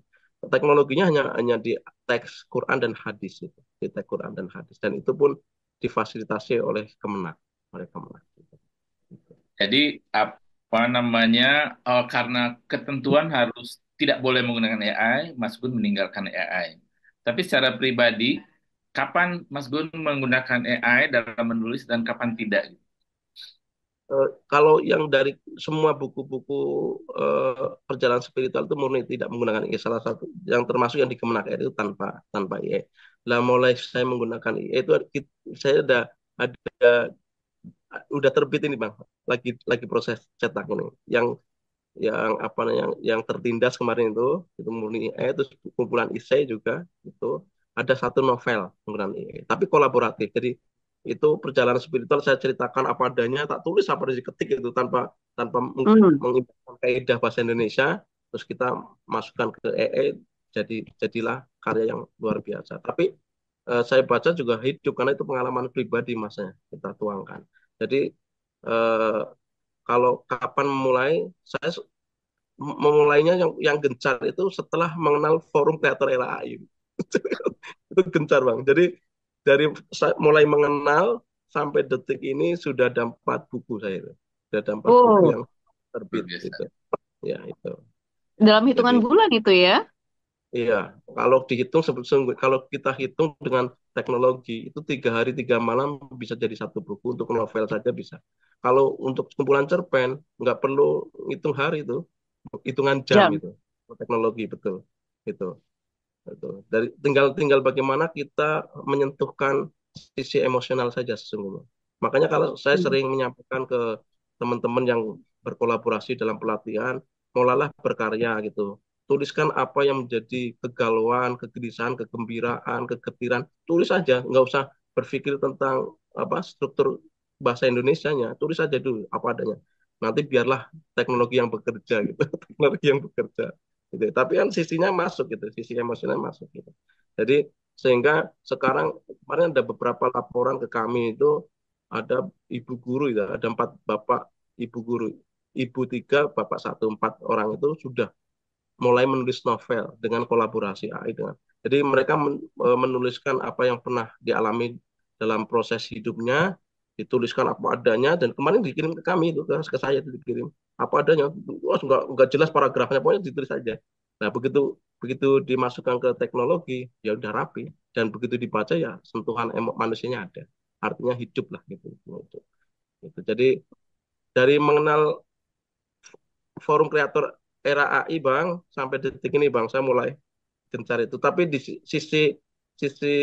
Teknologinya hanya di teks Quran dan hadis itu, di teks Quran dan hadis dan itu pun difasilitasi oleh Kemenak, oleh Kemenak. Jadi apa namanya? Karena ketentuan harus tidak boleh menggunakan AI, Mas Gun meninggalkan AI. Tapi secara pribadi, kapan Mas Gun menggunakan AI dalam menulis dan kapan tidak? Kalau yang dari semua buku-buku perjalanan spiritual itu murni tidak menggunakan AI. Salah satu yang termasuk yang di Kemenak itu tanpa AI. Lah mulai saya menggunakan AI itu saya ada udah terbit ini bang, lagi proses cetak ini. Yang apa namanya yang tertindas kemarin itu murni AI, terus kumpulan isai juga itu ada satu novel menggunakan AI, tapi kolaboratif. Jadi itu perjalanan spiritual saya ceritakan apa adanya, tak tulis apa yang diketik itu tanpa Hmm. mengimplementasikan kaidah bahasa Indonesia, terus kita masukkan ke AI, jadilah karya yang luar biasa. Tapi saya baca juga hidup karena itu pengalaman pribadi masnya kita tuangkan. Jadi eh, kalau kapan mulai, saya memulainya yang gencar itu setelah mengenal forum kreator LAI. Itu gencar bang. Jadi dari mulai mengenal sampai detik ini sudah ada 4 buku saya itu. Sudah ada 4 buku Oh, yang Luar terbit biasa. itu. Ya itu. dalam hitungan Jadi bulan itu ya? iya, kalau dihitung kalau kita hitung dengan teknologi itu 3 hari 3 malam bisa jadi 1 buku, untuk novel saja bisa. Kalau untuk kumpulan cerpen nggak perlu ngitung hari itu, hitungan jam Jam. itu. Teknologi betul, itu. Betul. Dari tinggal tinggal bagaimana kita menyentuhkan sisi emosional saja sesungguhnya. Makanya kalau saya Hmm. sering menyampaikan ke teman-teman yang berkolaborasi dalam pelatihan, mulailah berkarya gitu. Tuliskan apa yang menjadi kegalauan, kegelisahan, kegembiraan, kegetiran. Tulis saja, nggak usah berpikir tentang apa struktur bahasa Indonesianya. Tulis saja dulu apa adanya. Nanti biarlah teknologi yang bekerja gitu, teknologi yang bekerja gitu. Tapi kan sisinya masuk gitu, sisi emosional masuk gitu. Jadi sehingga sekarang kemarin ada beberapa laporan ke kami itu ada ibu guru ya, ada 4 bapak ibu guru, ibu 3, bapak 1, 4 orang itu sudah mulai menulis novel dengan kolaborasi AI dengan. Jadi mereka menuliskan apa yang pernah dialami dalam proses hidupnya, dituliskan apa adanya dan kemarin dikirim ke kami itu ke saya itu dikirim apa adanya. Wah, nggak jelas paragrafnya, pokoknya ditulis saja. Nah begitu begitu dimasukkan ke teknologi ya udah rapi dan begitu dibaca ya sentuhan manusianya ada. Artinya hidup lah gitu. Gitu. Jadi dari mengenal forum kreator era AI bang sampai detik ini bang saya mulai gencar itu. Tapi di sisi sisi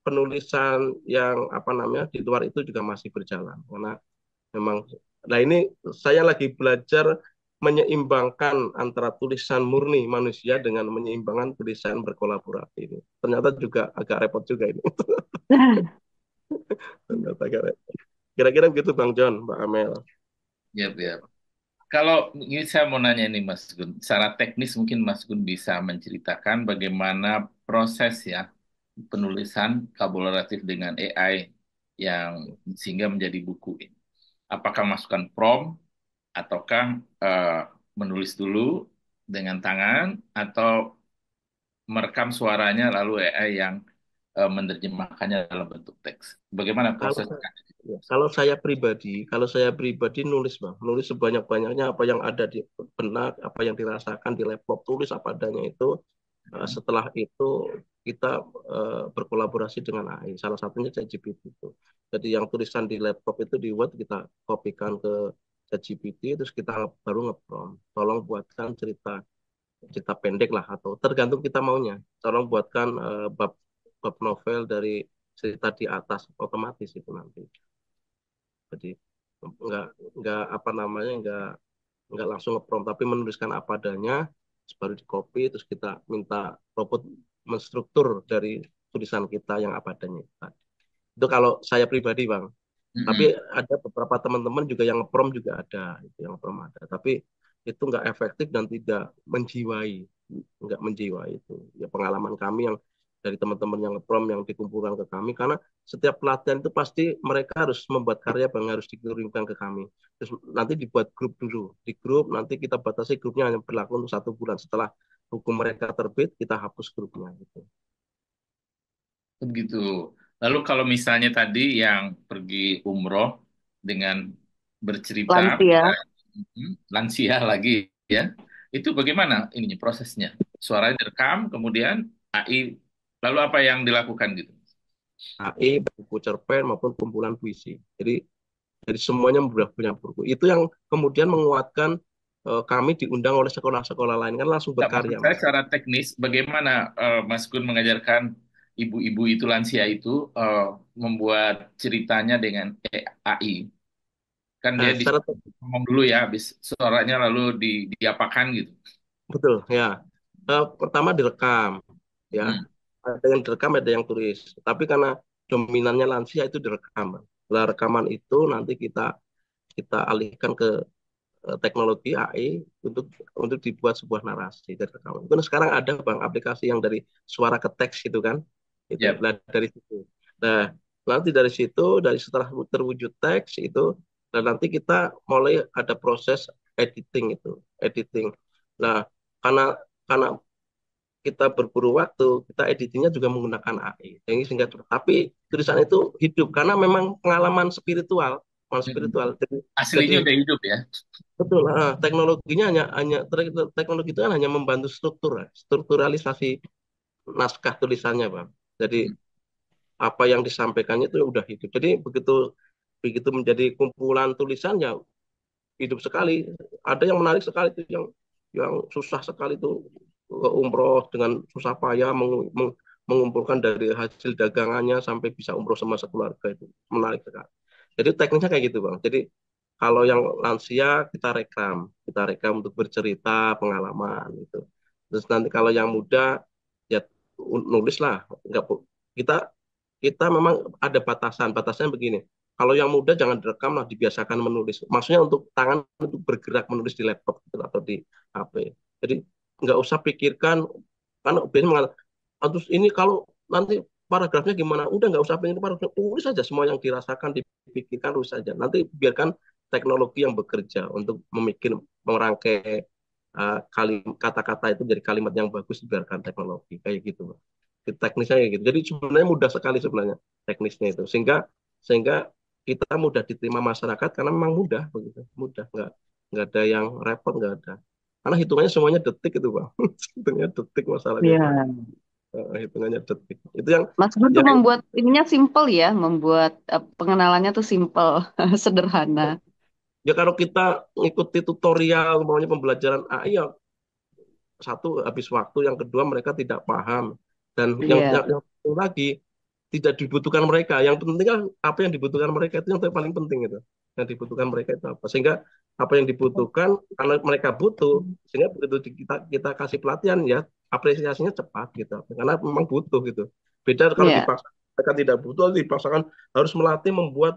penulisan yang apa namanya di luar itu juga masih berjalan karena memang. Nah ini saya lagi belajar menyeimbangkan antara tulisan murni manusia dengan menyeimbangkan tulisan berkolaborasi ini. Ternyata juga agak repot juga ini. Ternyata agak repot. Kira-kira begitu Bang John, Mbak Amel. Ya, ya. Kalau ini saya mau nanya nih Mas Gun, secara teknis mungkin Mas Gun bisa menceritakan bagaimana proses ya penulisan kolaboratif dengan AI yang sehingga menjadi buku ini. Apakah masukkan prompt ataukah eh, menulis dulu dengan tangan atau merekam suaranya lalu AI yang menerjemahkannya dalam bentuk teks. Bagaimana Kalau proses? ya, kalau saya pribadi nulis bang, nulis sebanyak-banyaknya apa yang ada di benak, apa yang dirasakan di laptop, tulis apa adanya itu. Setelah itu kita berkolaborasi dengan AI. Salah satunya ChatGPT itu. Jadi yang tulisan di laptop itu di Word kita kopikan ke ChatGPT, terus kita baru nge-prompt. Tolong buatkan cerita cerita pendek lah atau tergantung kita maunya. Tolong buatkan bab bab novel dari cerita di atas otomatis itu nanti. Jadi nggak nggak apa namanya nggak langsung nge-prompt tapi menuliskan apa adanya terus baru di copy terus kita minta robot menstruktur dari tulisan kita yang apa adanya itu kalau saya pribadi bang. Tapi Mm-mm. ada beberapa teman-teman juga yang nge-prompt juga ada itu yang nge-prompt ada tapi itu nggak efektif dan tidak menjiwai nggak menjiwai itu ya pengalaman kami yang dari teman-teman yang nge-prompt yang dikumpulkan ke kami karena setiap pelatihan itu pasti mereka harus membuat karya yang harus dikirimkan ke kami terus nanti dibuat grup dulu di grup nanti kita batasi grupnya hanya berlaku untuk 1 bulan setelah hukum mereka terbit kita hapus grupnya gitu. Begitu. Lalu kalau misalnya tadi yang pergi umroh dengan bercerita Lansia. lansia lagi ya, itu bagaimana ininya prosesnya? Suaranya direkam, kemudian AI, lalu apa yang dilakukan gitu? AI buku cerpen maupun kumpulan puisi jadi semuanya sudah punya buku. Itu yang kemudian menguatkan kami diundang oleh sekolah-sekolah lain kan langsung Nggak, maksud berkarya saya mas. secara teknis, bagaimana Mas Gun mengajarkan ibu-ibu itu lansia itu membuat ceritanya dengan AI? Kan dia Nah, ngomong dulu ya, habis suaranya lalu diapakan gitu. betul ya. Pertama direkam ya. Hmm. Ada yang direkam, ada yang tulis. Tapi karena dominannya lansia itu direkam. Nah, rekaman itu nanti kita kita alihkan ke teknologi AI untuk dibuat sebuah narasi dari rekaman. Itu sekarang ada bang aplikasi yang dari suara ke teks itu kan. Itu Ya, nah, dari situ. Nah, nanti dari situ dari setelah terwujud teks itu dan nanti kita mulai ada proses editing itu, editing. Nah, karena karena kita berburu waktu, kita editingnya juga menggunakan AI. Jadi sehingga tapi tulisan itu hidup karena memang pengalaman mm, spiritual. Jadi aslinya udah hidup ya. betul, teknologinya hanya hanya teknologi itu kan hanya membantu strukturalisasi naskah tulisannya, Bang. Jadi Hmm. apa yang disampaikannya itu udah hidup. Jadi begitu begitu menjadi kumpulan tulisan ya hidup sekali. Ada yang menarik sekali itu yang susah sekali itu umroh dengan susah payah mengumpulkan dari hasil dagangannya sampai bisa umroh sama sekeluarga itu menarik sekali. Jadi teknisnya kayak gitu bang. Jadi kalau yang lansia kita rekam untuk bercerita pengalaman gitu. Terus nanti kalau yang muda ya nulis lah. Nggak, kita kita memang ada batasannya begini. Kalau yang muda jangan direkam lah, dibiasakan menulis. Maksudnya untuk tangan untuk bergerak menulis di laptop gitu, atau di HP. Jadi nggak usah pikirkan, karena biasanya mengatakan, terus ini kalau nanti paragrafnya gimana? Udah nggak usah pengen paragraf, tulis saja semua yang dirasakan, dipikirkan, tulis saja. Nanti biarkan teknologi yang bekerja untuk merangkai kata-kata itu jadi kalimat yang bagus, biarkan teknologi kayak gitu. Teknisnya kayak gitu. Jadi sebenarnya mudah sekali sebenarnya teknisnya itu. Sehingga kita mudah diterima masyarakat karena memang mudah begitu, mudah nggak ada yang repot nggak ada. Karena hitungannya semuanya detik itu bang, hitungnya detik masalahnya itu. Ya. Hitungannya detik. Itu yang Mas Gun tuh yang membuat ininya simple ya, membuat pengenalannya tuh simple, sederhana. ya kalau kita ngikuti tutorial, maunya pembelajaran AI ya satu habis waktu, yang kedua mereka tidak paham dan Iya. yang satu lagi tidak dibutuhkan mereka. Yang penting kan apa yang dibutuhkan mereka itu yang paling penting itu. Yang dibutuhkan mereka itu apa? Sehingga apa yang dibutuhkan karena mereka butuh, sehingga begitu kita kasih pelatihan ya apresiasinya cepat gitu. Karena memang butuh gitu. Beda kalau Iya. dipaksa mereka tidak butuh, dipaksakan harus melatih membuat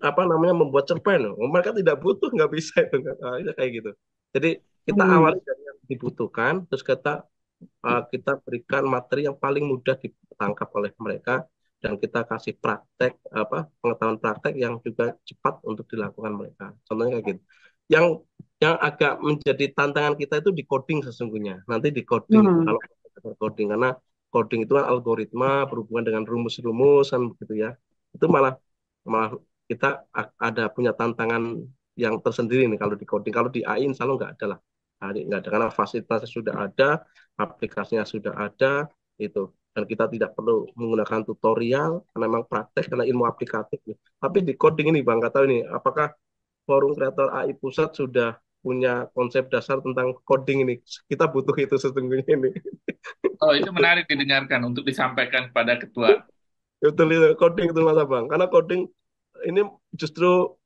apa namanya membuat cerpen. Mereka tidak butuh nggak bisa itu, itu kayak gitu. Jadi kita Hmm. awali dari yang dibutuhkan, terus kita berikan materi yang paling mudah ditangkap oleh mereka dan kita kasih praktek pengetahuan praktek yang juga cepat untuk dilakukan mereka. Contohnya kayak gitu. Yang yang agak menjadi tantangan kita itu di coding sesungguhnya. Nanti di coding itu Hmm. kalau coding karena coding itu kan algoritma berhubungan dengan rumus-rumus kan begitu ya. Itu malah malah kita ada punya tantangan yang tersendiri nih kalau di coding. Kalau di AI insya Allah nggak ada lah. Nggak ada karena fasilitasnya sudah ada, aplikasinya sudah ada itu. Dan kita tidak perlu menggunakan tutorial karena memang praktek karena ilmu aplikatif. Tapi di coding ini Bang, nggak tahu ini apakah Forum Kreator AI Pusat sudah punya konsep dasar tentang coding ini. Kita butuh itu sesungguhnya ini. Oh, itu menarik didengarkan untuk disampaikan kepada ketua. Betul itu coding itu Mas Abang. Karena coding ini justru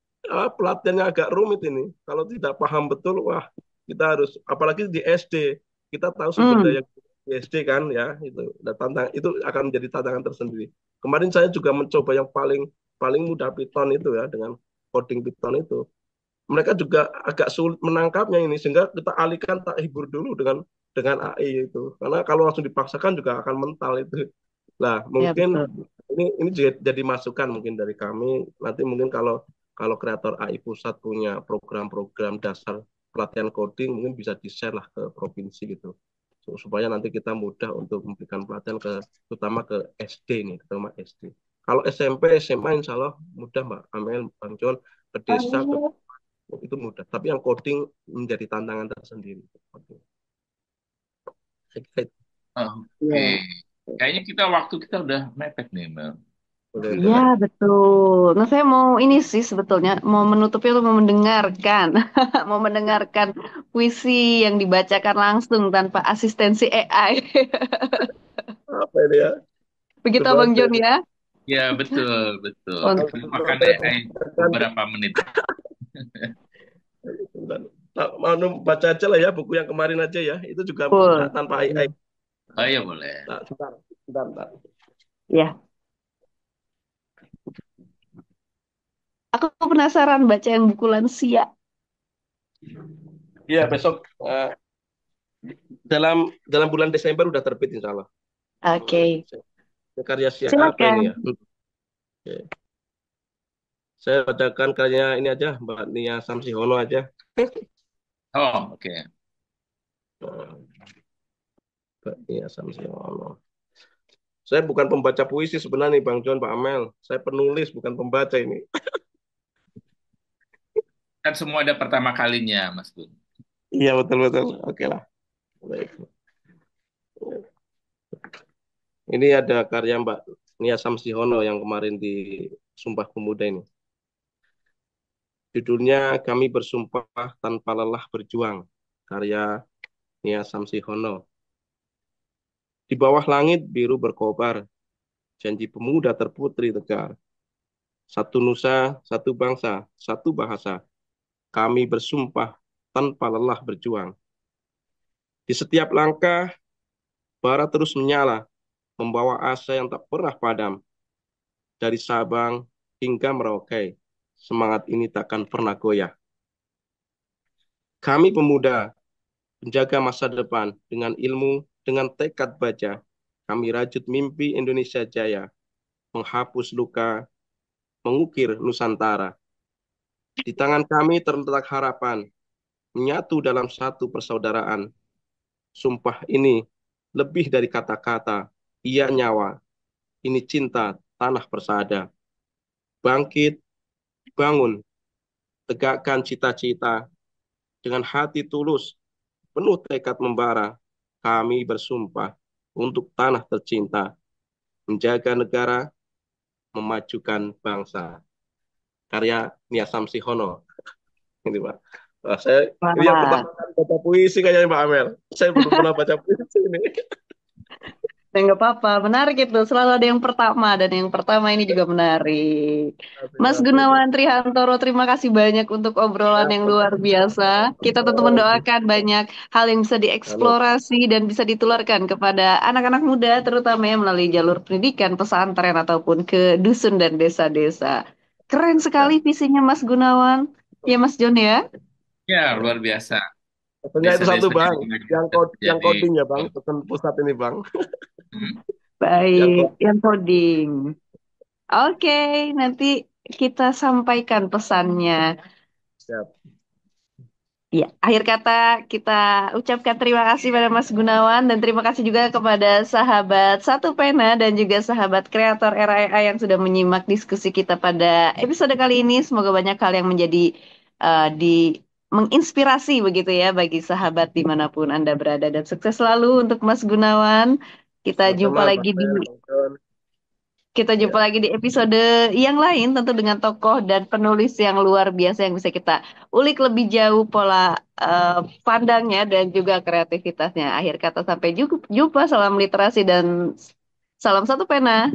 pelatihannya agak rumit ini. Kalau tidak paham betul, wah kita harus apalagi di SD kita tahu sumber Hmm, daya di SD kan ya itu. Dan itu akan menjadi tantangan tersendiri. Kemarin saya juga mencoba yang paling paling mudah Python itu ya dengan coding Python itu. Mereka juga agak sulit menangkapnya ini sehingga kita alihkan tak hibur dulu dengan AI itu. Karena kalau langsung dipaksakan juga akan mental itu. Nah, ya mungkin betul. ini juga jadi masukan mungkin dari kami. Nanti mungkin kalau kalau kreator AI pusat punya program-program dasar pelatihan coding mungkin bisa di-share lah ke provinsi gitu. Supaya nanti kita mudah untuk memberikan pelatihan ke terutama ke SD nih, terutama SD. Kalau SMP, SMA insya Allah mudah Mbak Amel, Bang John, ke desa, ke itu mudah. Tapi yang coding menjadi tantangan tersendiri. Saya kira itu. Oke. Ya. Kayaknya waktu kita udah mepet nih, Mel. Boleh, Ya, boleh. betul. Nah, saya mau ini sih sebetulnya mau menutupnya atau mau mendengarkan, mau mendengarkan puisi yang dibacakan langsung tanpa asistensi AI. Apa ini ya? Begitu Coba Abang saya, John ya. Ya, betul, betul. Untuk Kita makan saya AI bacakan. beberapa menit. Nah, mau baca aja lah ya buku yang kemarin aja ya. Itu juga full. tanpa AI. Oh ya, boleh. Nah, sebentar, sebentar, sebentar. Ya, aku penasaran baca yang buku lansia. Iya, besok dalam bulan Desember udah terbit insya Allah. Oke, Ini karya siapa ini silakan. ya? Oke. Saya bacakan karyanya ini aja, Mbak Nia Samsihono aja. Oh, oke. Mbak Nia Samsihono. Saya bukan pembaca puisi sebenarnya nih Bang John, Pak Amel. Saya penulis, bukan pembaca ini. Kan semua ada pertama kalinya, Mas Gun. Iya, betul-betul. Oke lah. Baik. Ini ada karya Mbak Nia Samsihono yang kemarin di Sumpah Pemuda ini. Judulnya Kami Bersumpah Tanpa Lelah Berjuang. Karya Nia Samsihono. Di bawah langit biru berkobar, janji pemuda terputri tegar. Satu nusa, satu bangsa, satu bahasa. Kami bersumpah tanpa lelah berjuang. Di setiap langkah, bara terus menyala, membawa asa yang tak pernah padam. Dari Sabang hingga Merauke, semangat ini takkan pernah goyah. Kami pemuda, menjaga masa depan dengan ilmu, dengan tekad baja. Kami rajut mimpi Indonesia Jaya, menghapus luka, mengukir Nusantara. Di tangan kami terletak harapan, menyatu dalam satu persaudaraan. Sumpah ini lebih dari kata-kata, ia nyawa, ini cinta tanah persada. Bangkit, bangun, tegakkan cita-cita, dengan hati tulus, penuh tekad membara, kami bersumpah untuk tanah tercinta, menjaga negara, memajukan bangsa. Karya Nia Samsihono. Ini Pak. Wah, ini yang Wah, pertama kali baca puisi kayaknya Mbak Amel. Saya belum pernah baca puisi ini. ya nggak apa-apa. Menarik itu. Selalu ada yang pertama dan yang pertama ini juga menarik. Terima Mas kasih. Gunawan Trihantoro, terima kasih banyak untuk obrolan Ya, yang luar biasa. Kita tentu mendoakan banyak hal yang bisa Amin. dieksplorasi dan bisa ditularkan kepada anak-anak muda, terutama yang melalui jalur pendidikan, pesantren, ataupun ke dusun dan desa-desa. Keren sekali Ya. visinya Mas Gunawan. Ya Mas Jon ya. Ya, Ya. luar biasa. Pesannya itu satu Desa-desa Bang, juga yang yang jadi coding ya Bang, pesan pusat ini Bang, hmm, yang Baik, coding. yang coding. Oke, nanti kita sampaikan pesannya. Ya. Ya, akhir kata kita ucapkan terima kasih pada Mas Gunawan dan terima kasih juga kepada sahabat Satu Pena dan juga sahabat kreator Era AI yang sudah menyimak diskusi kita pada episode kali ini. Semoga banyak hal yang menjadi di menginspirasi begitu ya bagi sahabat dimanapun Anda berada dan sukses selalu untuk Mas Gunawan. Kita jumpa Sama-sama, lagi Bang di Bel, Bang John. kita jumpa Ya, lagi di episode yang lain, tentu dengan tokoh dan penulis yang luar biasa yang bisa kita ulik lebih jauh pola pandangnya dan juga kreativitasnya. Akhir kata sampai jumpa, salam literasi dan salam satu pena.